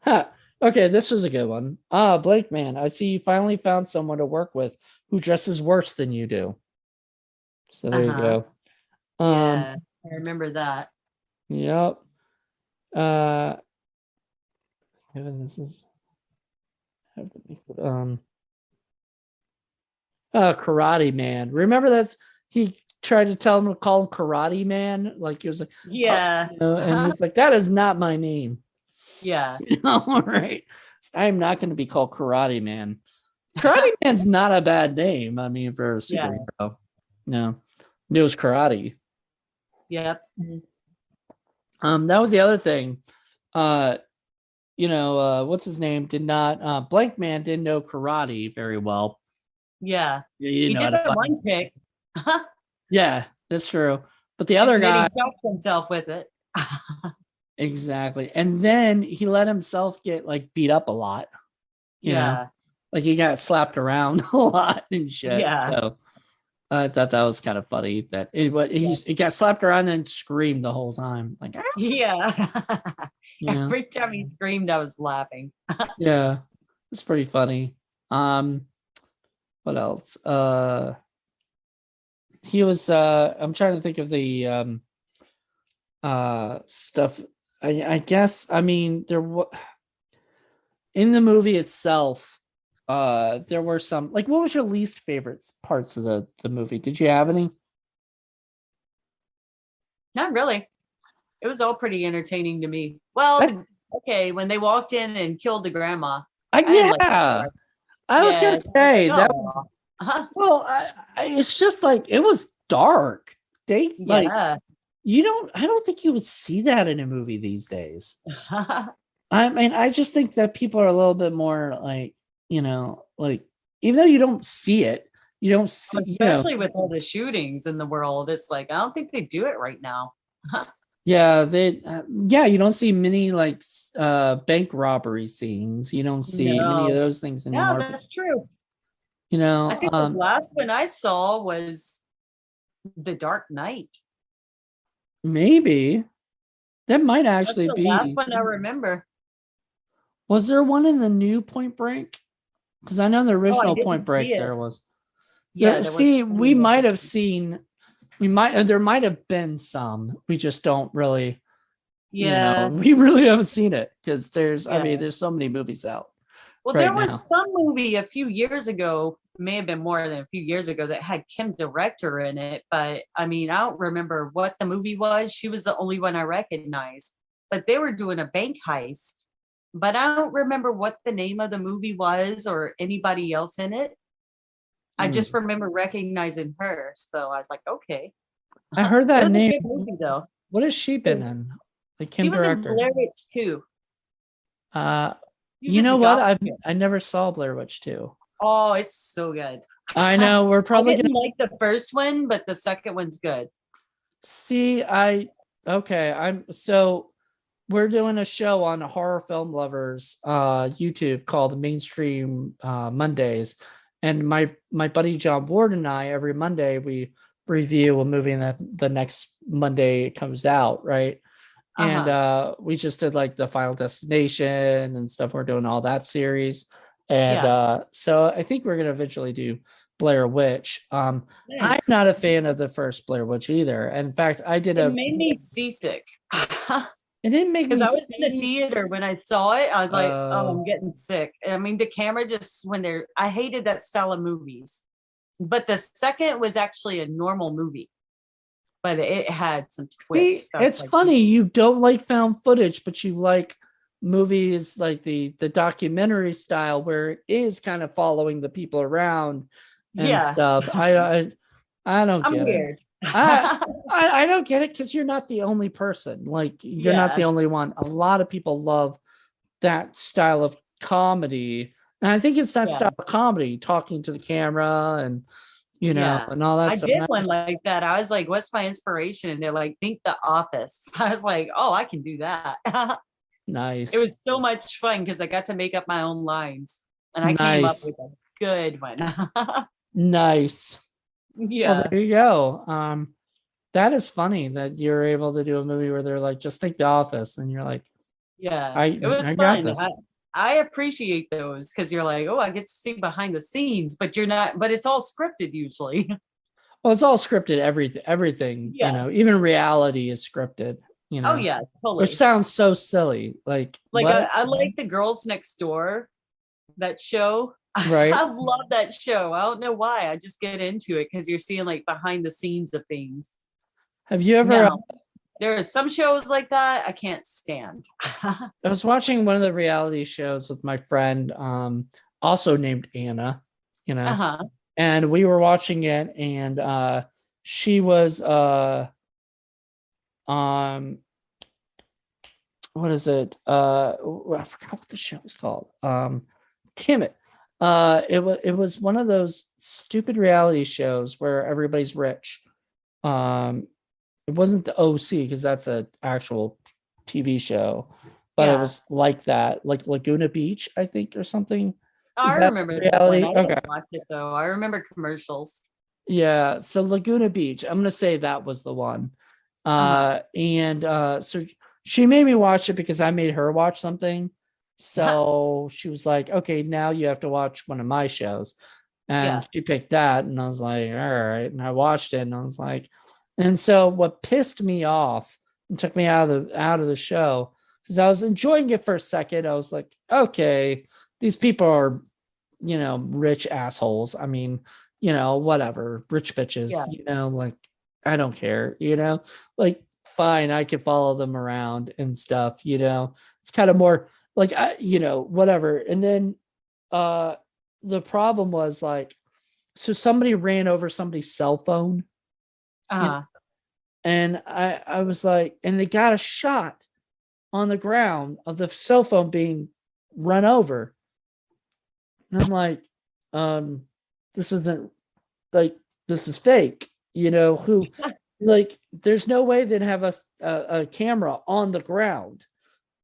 Ha, okay, this was a good one. Blankman, I see you finally found someone to work with who dresses worse than you do. So there you Uh-huh. go. Yeah, I remember that. Yep. Uh Kevin, this is um Karate Man. Remember that's he tried to tell him to call him Karate Man, like he was like, Yeah. and he's like, that is not my name. Yeah. All right, I'm not going to be called Karate Man. Karate Man's not a bad name. I mean, for a Yeah. superhero, no, knows karate. Yep. That was the other thing. Uh, what's his name? Did not Blankman didn't know karate very well. Yeah. He didn't He know how did to that fight. one kick. Yeah, that's true. But the other And then he guy, choked himself with it. exactly. And then he let himself get like beat up a lot, Yeah. like he got slapped around a lot and shit. Yeah. So I thought that was kind of funny that Yeah. he got slapped around and screamed the whole time. Like, ah, Yeah. yeah, Every time he screamed, I was laughing. yeah, it's pretty funny. What else? He was I'm trying to think of the stuff. I guess I mean there was in the movie itself, there were some like what was your least favorite parts of the movie? Did you have any? Not really. It was all pretty entertaining to me. Well, I, okay, when they walked in and killed the grandma, I didn't like that yeah, part. I was Yeah, gonna it's like, say that. oh, Well, it's just like it was dark. They like yeah. you don't. I don't think you would see that in a movie these days. I mean, I just think that people are a little bit more like like even though you don't see it, you don't see Especially with all the shootings in the world, it's like I don't think they do it right now. yeah you don't see many like bank robbery scenes. You don't see many of No, those things no, anymore. But, that's true. you I know, think the last one I saw was The Dark Knight. maybe that might That's actually the last be. one I remember. Was there one in the new Point Break? Because I know the Oh, I original didn't Point see Break it. there was. Yeah, there was See, we 20 of might them. have seen. We might there might have been some. We just don't really. Yeah, We really haven't seen it because I yeah. mean, there's so many movies out Well, right there now. was some movie a few years ago, may have been more than a few years ago, that had Kim Director in it. But I mean, I don't remember what the movie was. She was the only one I recognized. But they were doing a bank heist. But I don't remember what the name of the movie was or anybody else in it. I just Hmm. remember recognizing her. So I was like, okay. I heard It that was a name. good movie, though. What has she been in? Like She Kim was in Director. Blair Witch too. Uh, She you was know the what? goth chick. I never saw Blair Witch 2. Oh, it's so good. I know we're I probably gonna didn't like the first one, but the second one's good. see. Okay. We're doing a show on horror film lovers YouTube called Mainstream Mondays, and my buddy John Ward and I every Monday we review a movie that the next Monday it comes out, right? And Uh-huh. we just did like the Final Destination and stuff. We're doing all that series, and Yeah. so I think we're gonna eventually do Blair Witch. I'm Nice. not a fan of the first Blair Witch either. In fact, I did It a. made me seasick. It didn't make Because me I was in the theater sneeze. when I saw it. I was like, oh, Uh, I'm getting sick. I mean, the camera just I hated that style of movies. But the second was actually a normal movie. but it had some See, twists. it's funny you don't like found footage, but you like movies like the documentary style where it is kind of following the people around and Yeah, stuff. I don't I'm get it. weird. I I don't get it because you're not the only person. Like you're not Yeah, the only one. A lot of people love that style of comedy. And I think it's that yeah, style of comedy, talking to the camera and yeah. and all that I stuff. did one like that. I was like, "What's my inspiration?" And they're like, "Think The Office." I was like, "Oh, I can do that." It Nice. was so much fun because I got to make up my own lines, and I came up Nice. with a good one. Nice. Well, Yeah, there you go. That is funny that you're able to do a movie where they're like, just take The Office, and you're like, yeah. It was I got fun. this. I appreciate those because you're like, "Oh, I get to see behind the scenes," but you're not. But it's all scripted usually. Well, it's all scripted. Everything, Yeah. even reality is scripted. Oh yeah, Which totally. sounds so silly. Like Like what? I like the Girls Next Door, that show. Right? I love that show. I don't know why. I just get into it because you're seeing like behind the scenes of things. Have you ever? Now, there are some shows like that I can't stand. I was watching one of the reality shows with my friend, also named Anna. Uh-huh. And we were watching it, and she was um what is it? I forgot what the show was called. Damn it. It was one of those stupid reality shows where everybody's rich. Um, it wasn't the OC because that's an actual TV show, but it Yeah. was like that, like Laguna Beach, I think, or something. Is I that remember that one. reality? I Okay. didn't watch it though. I remember commercials. Yeah, so Laguna Beach. I'm gonna say that was the one. Uh-huh. So she made me watch it because I made her watch something. So she was like, okay, now you have to watch one of my shows. Yeah. And she picked that, and I was like, all right. And I watched it, and I was like, and so what pissed me off and took me out of the show, because I was enjoying it for a second. I was like, okay, these people are, rich assholes. I mean, whatever, rich bitches, Yeah. like I don't care, like fine, I can follow them around and stuff, it's kind of more like whatever. And then the problem was like, so somebody ran over somebody's cell phone, Uh-huh. and I was like, and they got a shot on the ground of the cell phone being run over. And I'm like, this isn't like, this is fake, who, like, there's no way they'd have a camera on the ground.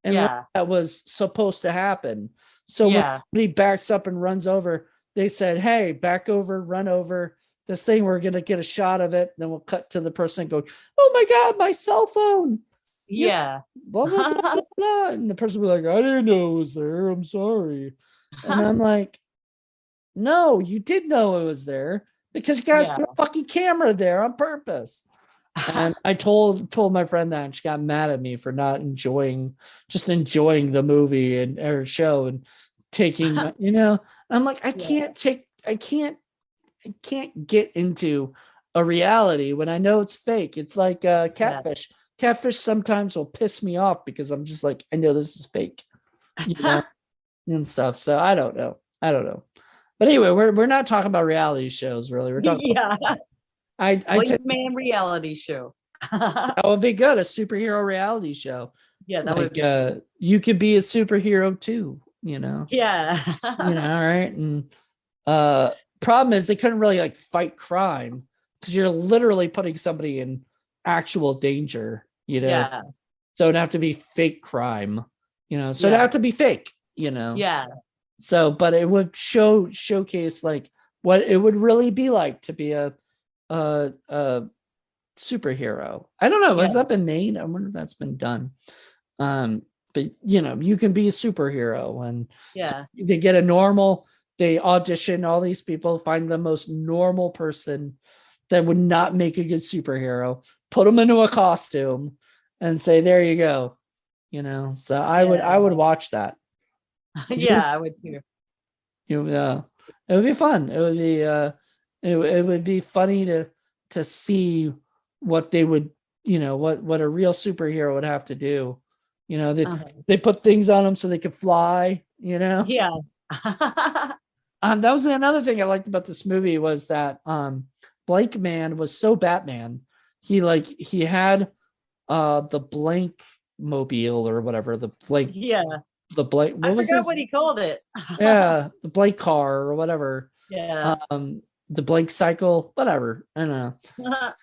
And Yeah. that was supposed to happen. So when Yeah. somebody backs up and runs over, they said, hey, back over, run over this thing. We're going to get a shot of it. And then we'll cut to the person going, oh my God, my cell phone. Yeah. Blah, blah, blah, blah, blah. And the person was like, I didn't know it was there. I'm sorry. And I'm like, no, you did know it was there because you guys Yeah. put a fucking camera there on purpose. And I told my friend that, and she got mad at me for not enjoying the movie and or show and taking, I'm like, I can't get into a reality when I know it's fake. It's like catfish. Yeah. Catfish sometimes will piss me off because I'm just like, I know this is fake, and stuff. So I don't know. But anyway, we're not talking about reality shows really. We're talking Yeah. I Man reality show. that would be good, a superhero reality show. Yeah, that Like would you could be a superhero too, yeah. all right. And problem is they couldn't really like fight crime because you're literally putting somebody in actual danger, Yeah. so it'd have to be fake crime, so it'd Yeah. have to be fake, Yeah. so but it would showcase like what it would really be like to be a superhero. I don't know, has Yeah. that been made? I wonder if that's been done. But you can be a superhero, and Yeah. they they audition all these people, find the most normal person that would not make a good superhero, put them into a costume, and say, there you go. So I would watch that. Yeah, I would too. It would be fun. It would be it would be funny to see what they would, what a real superhero would have to do. They Uh-huh. they put things on them so they could fly. Yeah. That was another thing I liked about this movie was that Blankman was so Batman. He had the blank mobile or whatever, the blank Yeah. the blank I what was forgot his what he called it. yeah, the blank car or whatever. Yeah. The blank cycle, whatever. I don't know.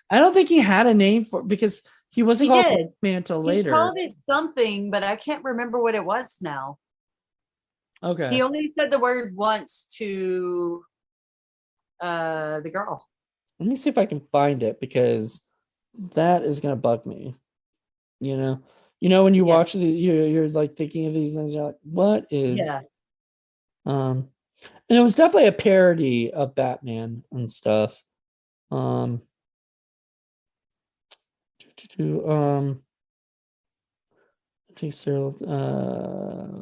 I don't think he had a name for because he wasn't He called did. Blankman until He later. called it something, but I can't remember what it was now. Okay. He only said the word once to the girl. Let me see if I can find it because that is gonna bug me. When you Yeah. watch you're like thinking of these things, you're like, what is Yeah. and it was definitely a parody of Batman and stuff. I think so.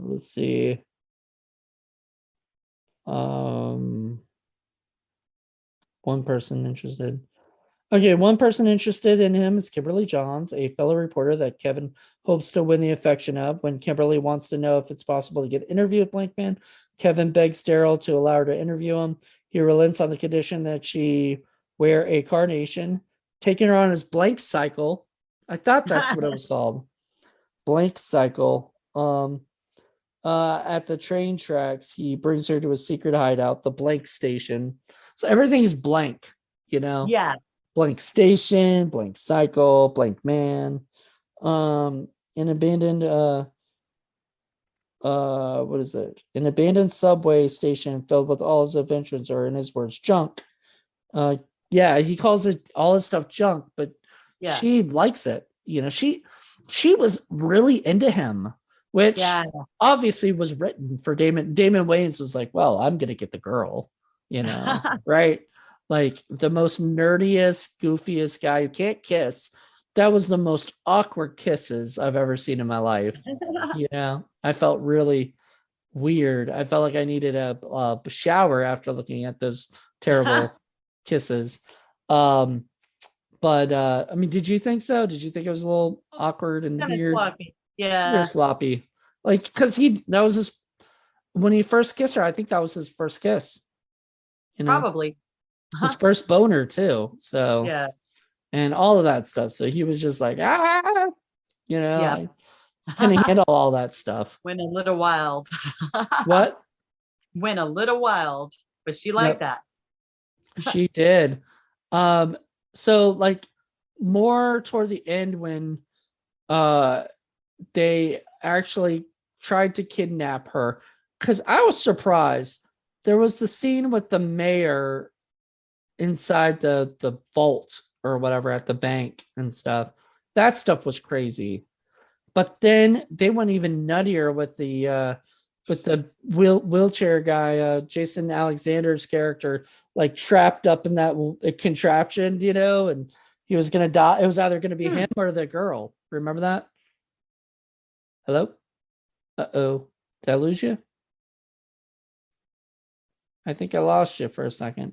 Let's see. One person interested. Okay, one person interested in him is Kimberly Johns, a fellow reporter that Kevin hopes to win the affection of. When Kimberly wants to know if it's possible to get an interview with Blankman, Kevin begs Daryl to allow her to interview him. He relents on the condition that she wear a carnation, taking her on his blank cycle. I thought that's what it was called. Blank cycle. At the train tracks, he brings her to a secret hideout, the blank station. So everything is blank, Yeah. blank station, blank cycle, blank man. An abandoned what is it? An abandoned subway station filled with all his inventions, or in his words, junk. Yeah, he calls it all his stuff junk, but Yeah. she likes it. She was really into him, which Yeah. obviously was written for Damon. Damon Wayans was like, well, I'm gonna get the girl, right? Like the most nerdiest, goofiest guy who can't kiss. That was the most awkward kisses I've ever seen in my life. I felt really weird. I felt like I needed a shower after looking at those terrible kisses. But I mean, did you think so? Did you think it was a little awkward and Kind of weird? sloppy. Very Yeah. sloppy. Like, because that was his, when he first kissed her, I think that was his first kiss. Probably. His first boner too. So, Yeah. and all of that stuff. So he was just like, Yeah. I couldn't handle all that stuff. Went a little wild. What? Went a little wild, but she liked that. She did. So like more toward the end when they actually tried to kidnap her, because I was surprised. There was the scene with the mayor inside the vault or whatever at the bank and stuff. That stuff was crazy. But then they went even nuttier with the wheelchair guy, Jason Alexander's character, like trapped up in that contraption, and he was gonna die. It was either gonna be him or the girl. Remember that? Hello? Uh-oh. Did I lose you? I think I lost you for a second.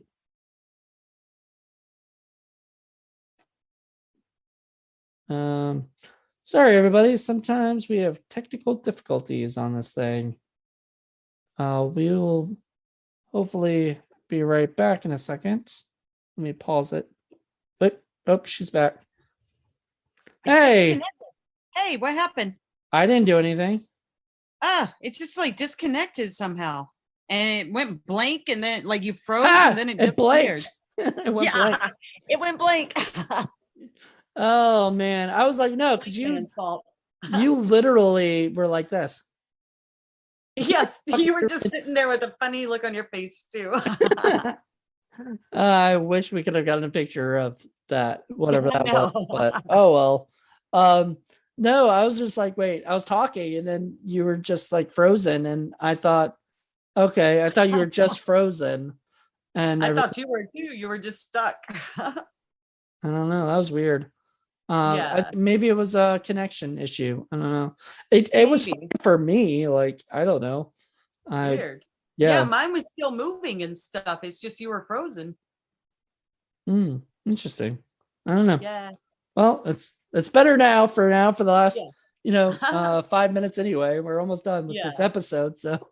Sorry, everybody. Sometimes we have technical difficulties on this thing. We will hopefully be right back in a second. Let me pause it. But she's back. Hey, Hey, what happened? I didn't do anything. It's just like disconnected somehow. And it went blank and then like you froze and then it disappeared. It went blank. It went blank. Oh man. I was like, no, because you literally were like this. Yes, you were just sitting there with a funny look on your face too. I wish we could have gotten a picture of that, whatever that was, but oh well. No, I was just like, wait, I was talking and then you were just like frozen, and I thought, okay, I thought you were just frozen, and I thought you were too. You were just stuck. I don't know. That was weird. Yeah. Maybe it was a connection issue. I don't know. It was fine for me. Like, I don't know. Weird. Yeah, mine was still moving and stuff. It's just you were frozen. Interesting. I don't know. Yeah. Well, it's better now for the last, Yeah. 5 minutes anyway. We're almost done with this Yeah. episode. So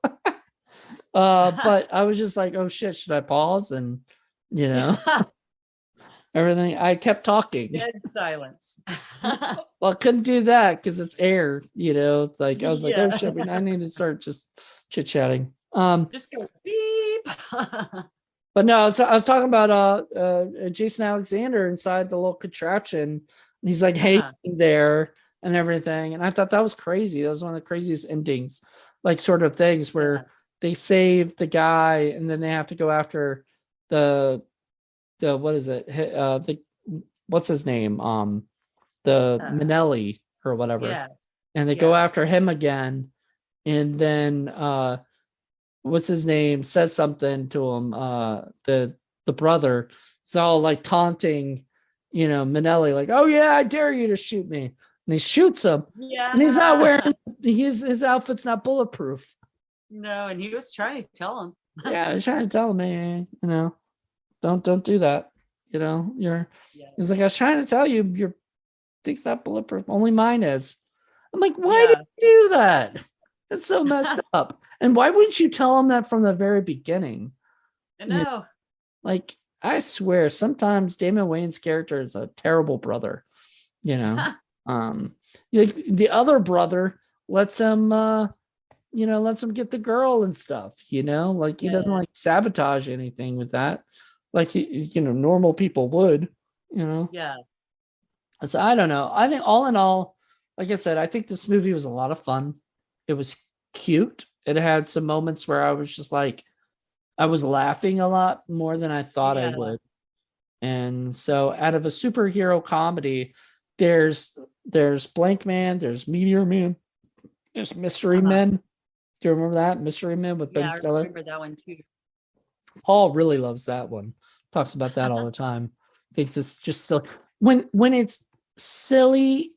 but I was just like, oh shit, should I pause? And you know, everything I kept talking. Dead silence. Well, I couldn't do that because it's air, like I was like, oh Yeah. shit, I need to start just chit-chatting. Just go beep. But no, so I was talking about Jason Alexander inside the little contraption, and he's like hanging there and everything. And I thought that was crazy. That was one of the craziest endings, like sort of things where they save the guy and then they have to go after the what is it? What's his name? The Minelli or whatever. Yeah. And they go after him again. And then what's his name says something to him, the brother. It's all like taunting, Minelli, like, oh yeah, I dare you to shoot me. And he shoots him. Yeah. And he's not wearing his outfit's not bulletproof. No, and he was trying to tell him. Yeah, I was trying to tell him, man, don't do that. He's like, I was trying to tell you, your thing's not bulletproof. Only mine is. I'm like, why did you do that? That's so messed up. And why wouldn't you tell him that from the very beginning? I know. Like, I swear, sometimes Damon Wayans' character is a terrible brother. Like the other brother lets him get the girl and stuff, like he doesn't like sabotage anything with that. Like normal people would, Yeah. So I don't know. I think all in all, like I said, I think this movie was a lot of fun. It was cute. It had some moments where I was just like, I was laughing a lot more than I thought I would. And so out of a superhero comedy, there's Blankman, there's Meteor Man, there's Mystery Men. Do you remember that? Mystery Men with Ben Stiller? I remember that one too. Paul really loves that one. Talks about that all the time. Thinks it's just silly. When it's silly,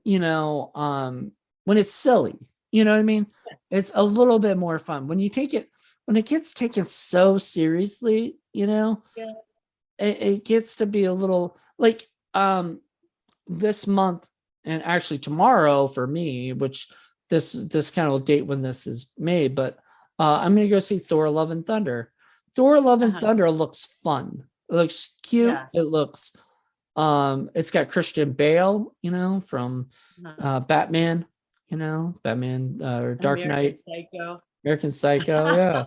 when it's silly, you know what I mean? It's a little bit more fun. When it gets taken so seriously, it gets to be a little like this month and actually tomorrow for me, which this kind of date when this is made, but I'm gonna go see Thor: Love and Thunder. Thor: Love and Thunder looks fun. It looks cute. Yeah. It looks it's got Christian Bale, from Batman, Batman or Dark Knight. American Psycho, yeah.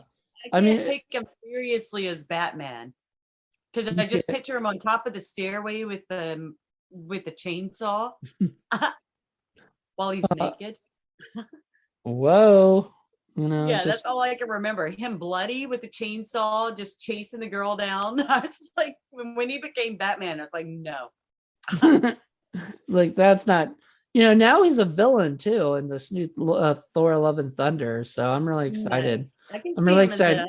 I can't take him seriously as Batman because I just picture him on top of the stairway with the chainsaw while he's naked. Whoa. That's all I can remember. Him bloody with the chainsaw, just chasing the girl down. I was like, when he became Batman, I was like, no. Like, that's not, now he's a villain too in this new Thor: Love and Thunder. So I'm really excited. Nice. I'm really excited.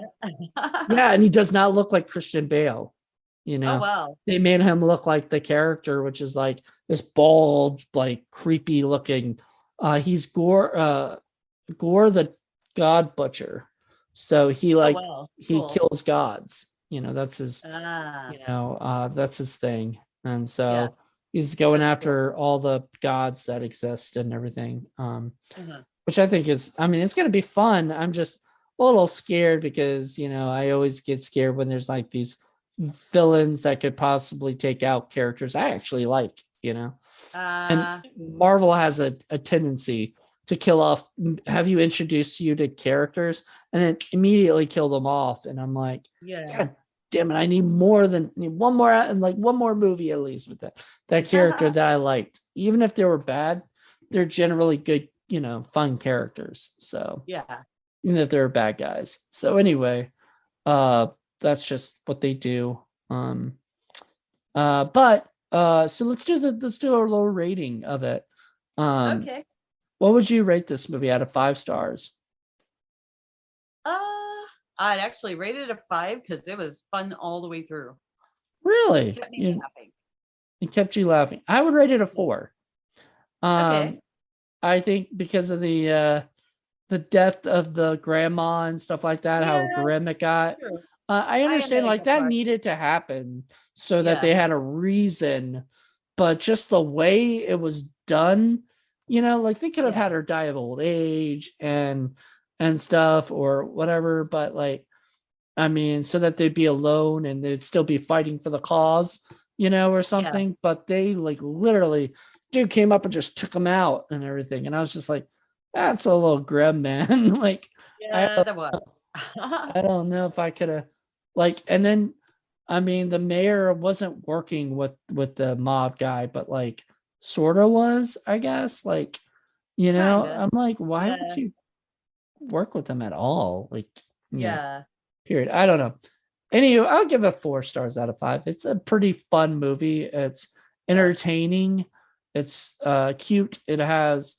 Yeah, and he does not look like Christian Bale. Oh, wow. They made him look like the character, which is like this bald, like creepy looking. He's Gore the God Butcher. So he he kills gods. That's his that's his thing. And so he's going after all the gods that exist and everything. Which I think is, it's gonna be fun. I'm just a little scared because I always get scared when there's like these villains that could possibly take out characters I actually like, and Marvel has a tendency to kill off, have you introduce you to characters and then immediately kill them off. And I'm like, God damn it, I need one more movie at least with that character that I liked. Even if they were bad, they're generally good, fun characters. So even if they're bad guys. So anyway, that's just what they do. But so let's do a little rating of it. Okay. What would you rate this movie out of 5 stars? I'd actually rate it a 5 because it was fun all the way through. Really? It kept me laughing. It kept you laughing. I would rate it a 4. Okay. I think because of the death of the grandma and stuff like that, how grim it got. I understand like that needed to happen so that they had a reason but just the way it was done, like they could have Yeah. had her die of old age and stuff or whatever, but like, I mean, so that they'd be alone and they'd still be fighting for the cause, or Yeah. something. But they like literally, dude came up and just took him out and everything. And I was just like, that's a little grim, man. Like, I Yeah, that was. I don't know if I could have like, and then I mean the mayor wasn't working with the mob guy, but like sort of was, I guess. Like, Kinda. I'm like, why would Yeah. you work with them at all? Like, Yeah. period. I don't know. Anyway, I'll give it 4 stars out of 5. It's a pretty fun movie. It's Yeah. entertaining. It's cute. It has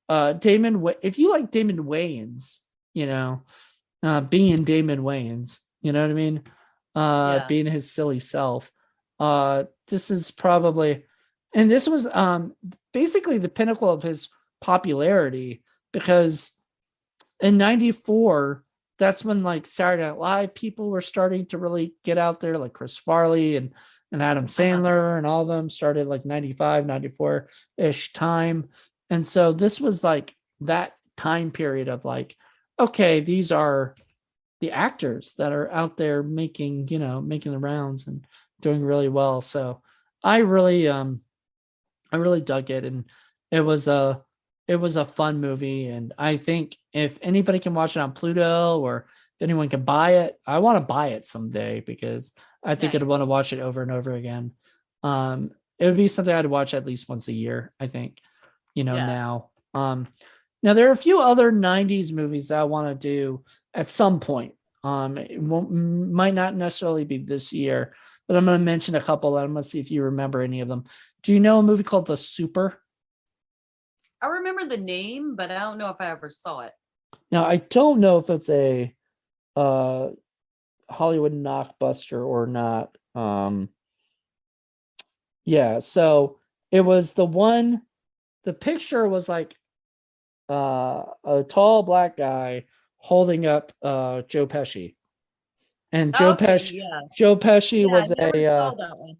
Damon. If you like Damon Wayans, being Damon Wayans, you know what I mean? Yeah. Being his silly self. This is probably, and this was basically the pinnacle of his popularity because in 94, that's when like Saturday Night Live people were starting to really get out there, like Chris Farley and Adam Sandler and all of them started like 95, 94-ish time. And so this was like that time period of like, okay, these are the actors that are out there making the rounds and doing really well. So I really dug it, and it was a fun movie. And I think if anybody can watch it on Pluto or if anyone can buy it, I want to buy it someday because I think I'd want to Nice. watch it over and over again. It would be something I'd watch at least once a year, I think, Yeah. now. Now there are a few other 90s movies that I want to do at some point. It might not necessarily be this year, but I'm going to mention a couple and I'm going to see if you remember any of them. Do you know a movie called The Super? I remember the name, but I don't know if I ever saw it. Now I don't know if it's a Hollywood knockbuster or not. Yeah, so it was the picture was like a tall black guy holding up Joe Pesci. And Joe Okay, Pesci yeah. Joe Pesci Yeah, I was never saw that one.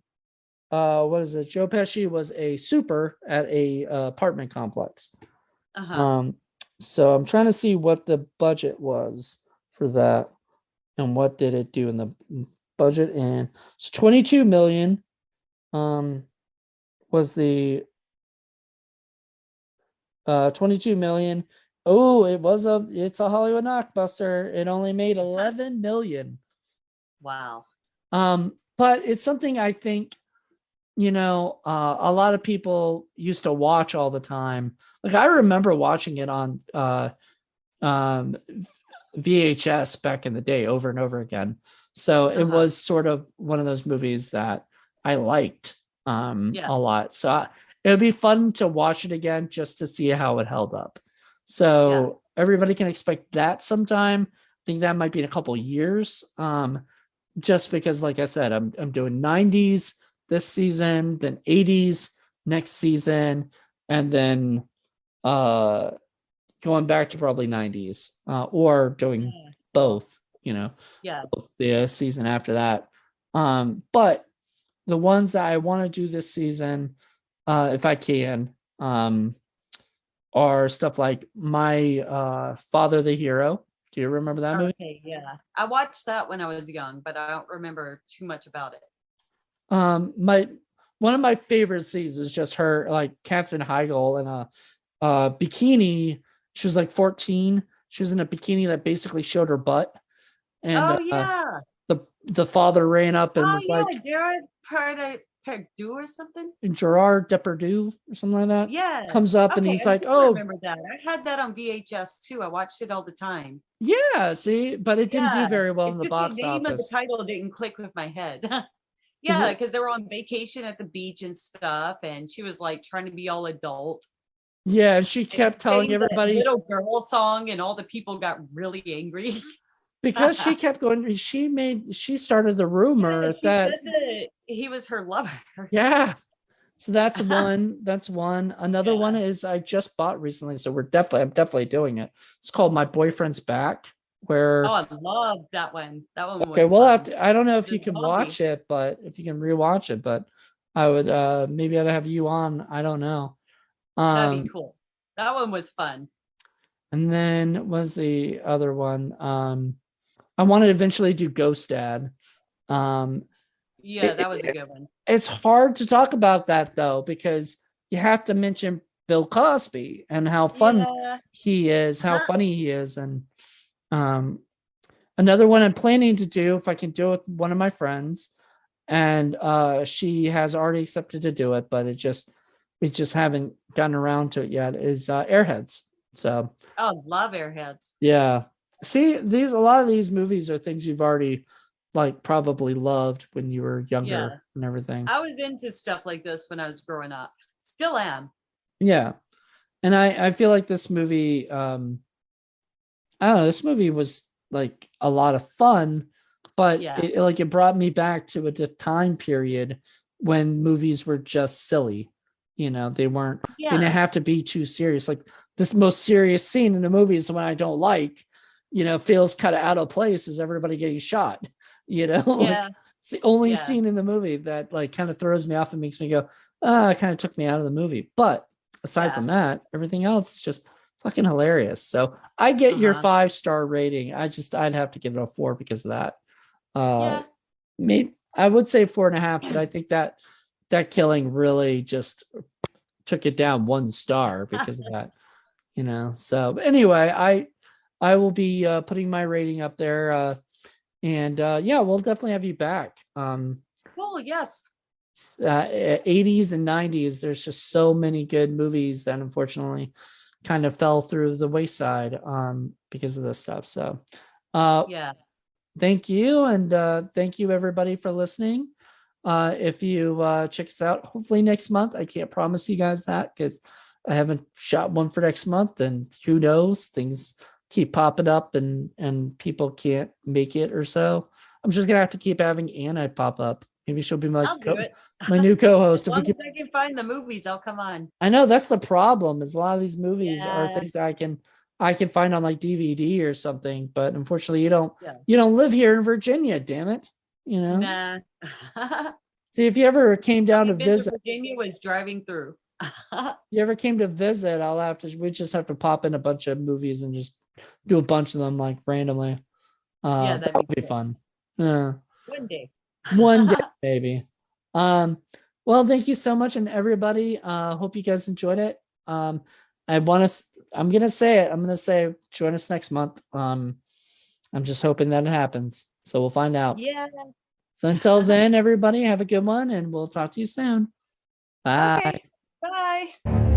what is it? Joe Pesci was a super at a apartment complex. Uh-huh. So I'm trying to see what the budget was for that and what did it do in the budget. And it's 22 million was the 22 million. Oh, it's a Hollywood knockbuster. It only made 11 million. Wow. But it's something I think, a lot of people used to watch all the time. Like I remember watching it on VHS back in the day over and over again. So it was sort of one of those movies that I liked a lot. So it would be fun to watch it again just to see how it held up. So everybody can expect that sometime. I think that might be in a couple years. Just because, like I said, I'm doing 90s this season, then 80s next season, and then going back to probably 90s, or doing both, both the season after that. But the ones that I want to do this season, if I can, are stuff like My Father the Hero. Do you remember that movie? Okay, yeah. I watched that when I was young, but I don't remember too much about it. One of my favorite scenes is just her, like Katherine Heigl in a bikini. She was like 14. She was in a bikini that basically showed her butt. And the father ran up and was like, Gerard Perdue or something. Gerard Depardieu or something like that. Yeah, comes up and he's like, I remember that. I had that on VHS too. I watched it all the time. Yeah, see, but it didn't do very well in the box the name office. Of the title didn't click with my head. Yeah, because they were on vacation at the beach and stuff, and she was like trying to be all adult. Yeah, and she kept telling everybody little girl song, and all the people got really angry. Because she kept going. She started the rumor that he was her lover. Yeah. So that's one. That's one. Another one is I just bought recently. So I'm definitely doing it. It's called My Boyfriend's Back. Where I love that one. That one. Okay, we'll have to, I don't know if you can watch it, but if you can rewatch it, but I would maybe I'd have you on. I don't know. That'd be cool. That one was fun. And then was the other one? I want to eventually do Ghost Dad. Yeah, that was a good one. It's hard to talk about that though, because you have to mention Bill Cosby and how fun he is, how funny he is. And another one I'm planning to do, if I can do it with one of my friends, and she has already accepted to do it, but we just haven't gotten around to it yet, is Airheads. So love Airheads. Yeah. See, a lot of these movies are things you've already like probably loved when you were younger and everything. I was into stuff like this when I was growing up. Still am. Yeah. And I feel like this movie, I don't know, this movie was like a lot of fun, but it brought me back to a time period when movies were just silly. You know, they didn't have to be too serious. Like this most serious scene in the movie is the one I don't like, you know, feels kind of out of place, is everybody getting shot, you know? Like, it's the only scene in the movie that like kind of throws me off and makes me go, it kind of took me out of the movie. But aside from that, everything else is just fucking hilarious. So I get your 5-star rating. I'd have to give it a 4 because of that. Maybe I would say 4.5, but I think that killing really just took it down 1 star because of that, you know? So anyway, I will be putting my rating up there. And we'll definitely have you back. Cool. Yes. 80s and 90s, there's just so many good movies that unfortunately kind of fell through the wayside because of this stuff. So thank you. And thank you everybody for listening. If you check us out, hopefully next month. I can't promise you guys that because I haven't shot one for next month, and who knows, things keep popping up and people can't make it or so. I'm just gonna have to keep having Anna pop up. Maybe she'll be my new co-host. As long as I can find the movies, I'll come on. I know that's the problem, is a lot of these movies are things I can find on like DVD or something, but unfortunately you don't live here in Virginia, damn it. You know? Nah. See, if you ever came down to visit, Virginia was driving through. you ever came to visit, we just have to pop in a bunch of movies and just do a bunch of them like randomly. That would be fun. Yeah. One day, maybe. Well, thank you so much, and everybody. Hope you guys enjoyed it. I'm gonna say join us next month. I'm just hoping that it happens. So we'll find out. Yeah. So until then, everybody, have a good one, and we'll talk to you soon. Bye. Okay. Bye.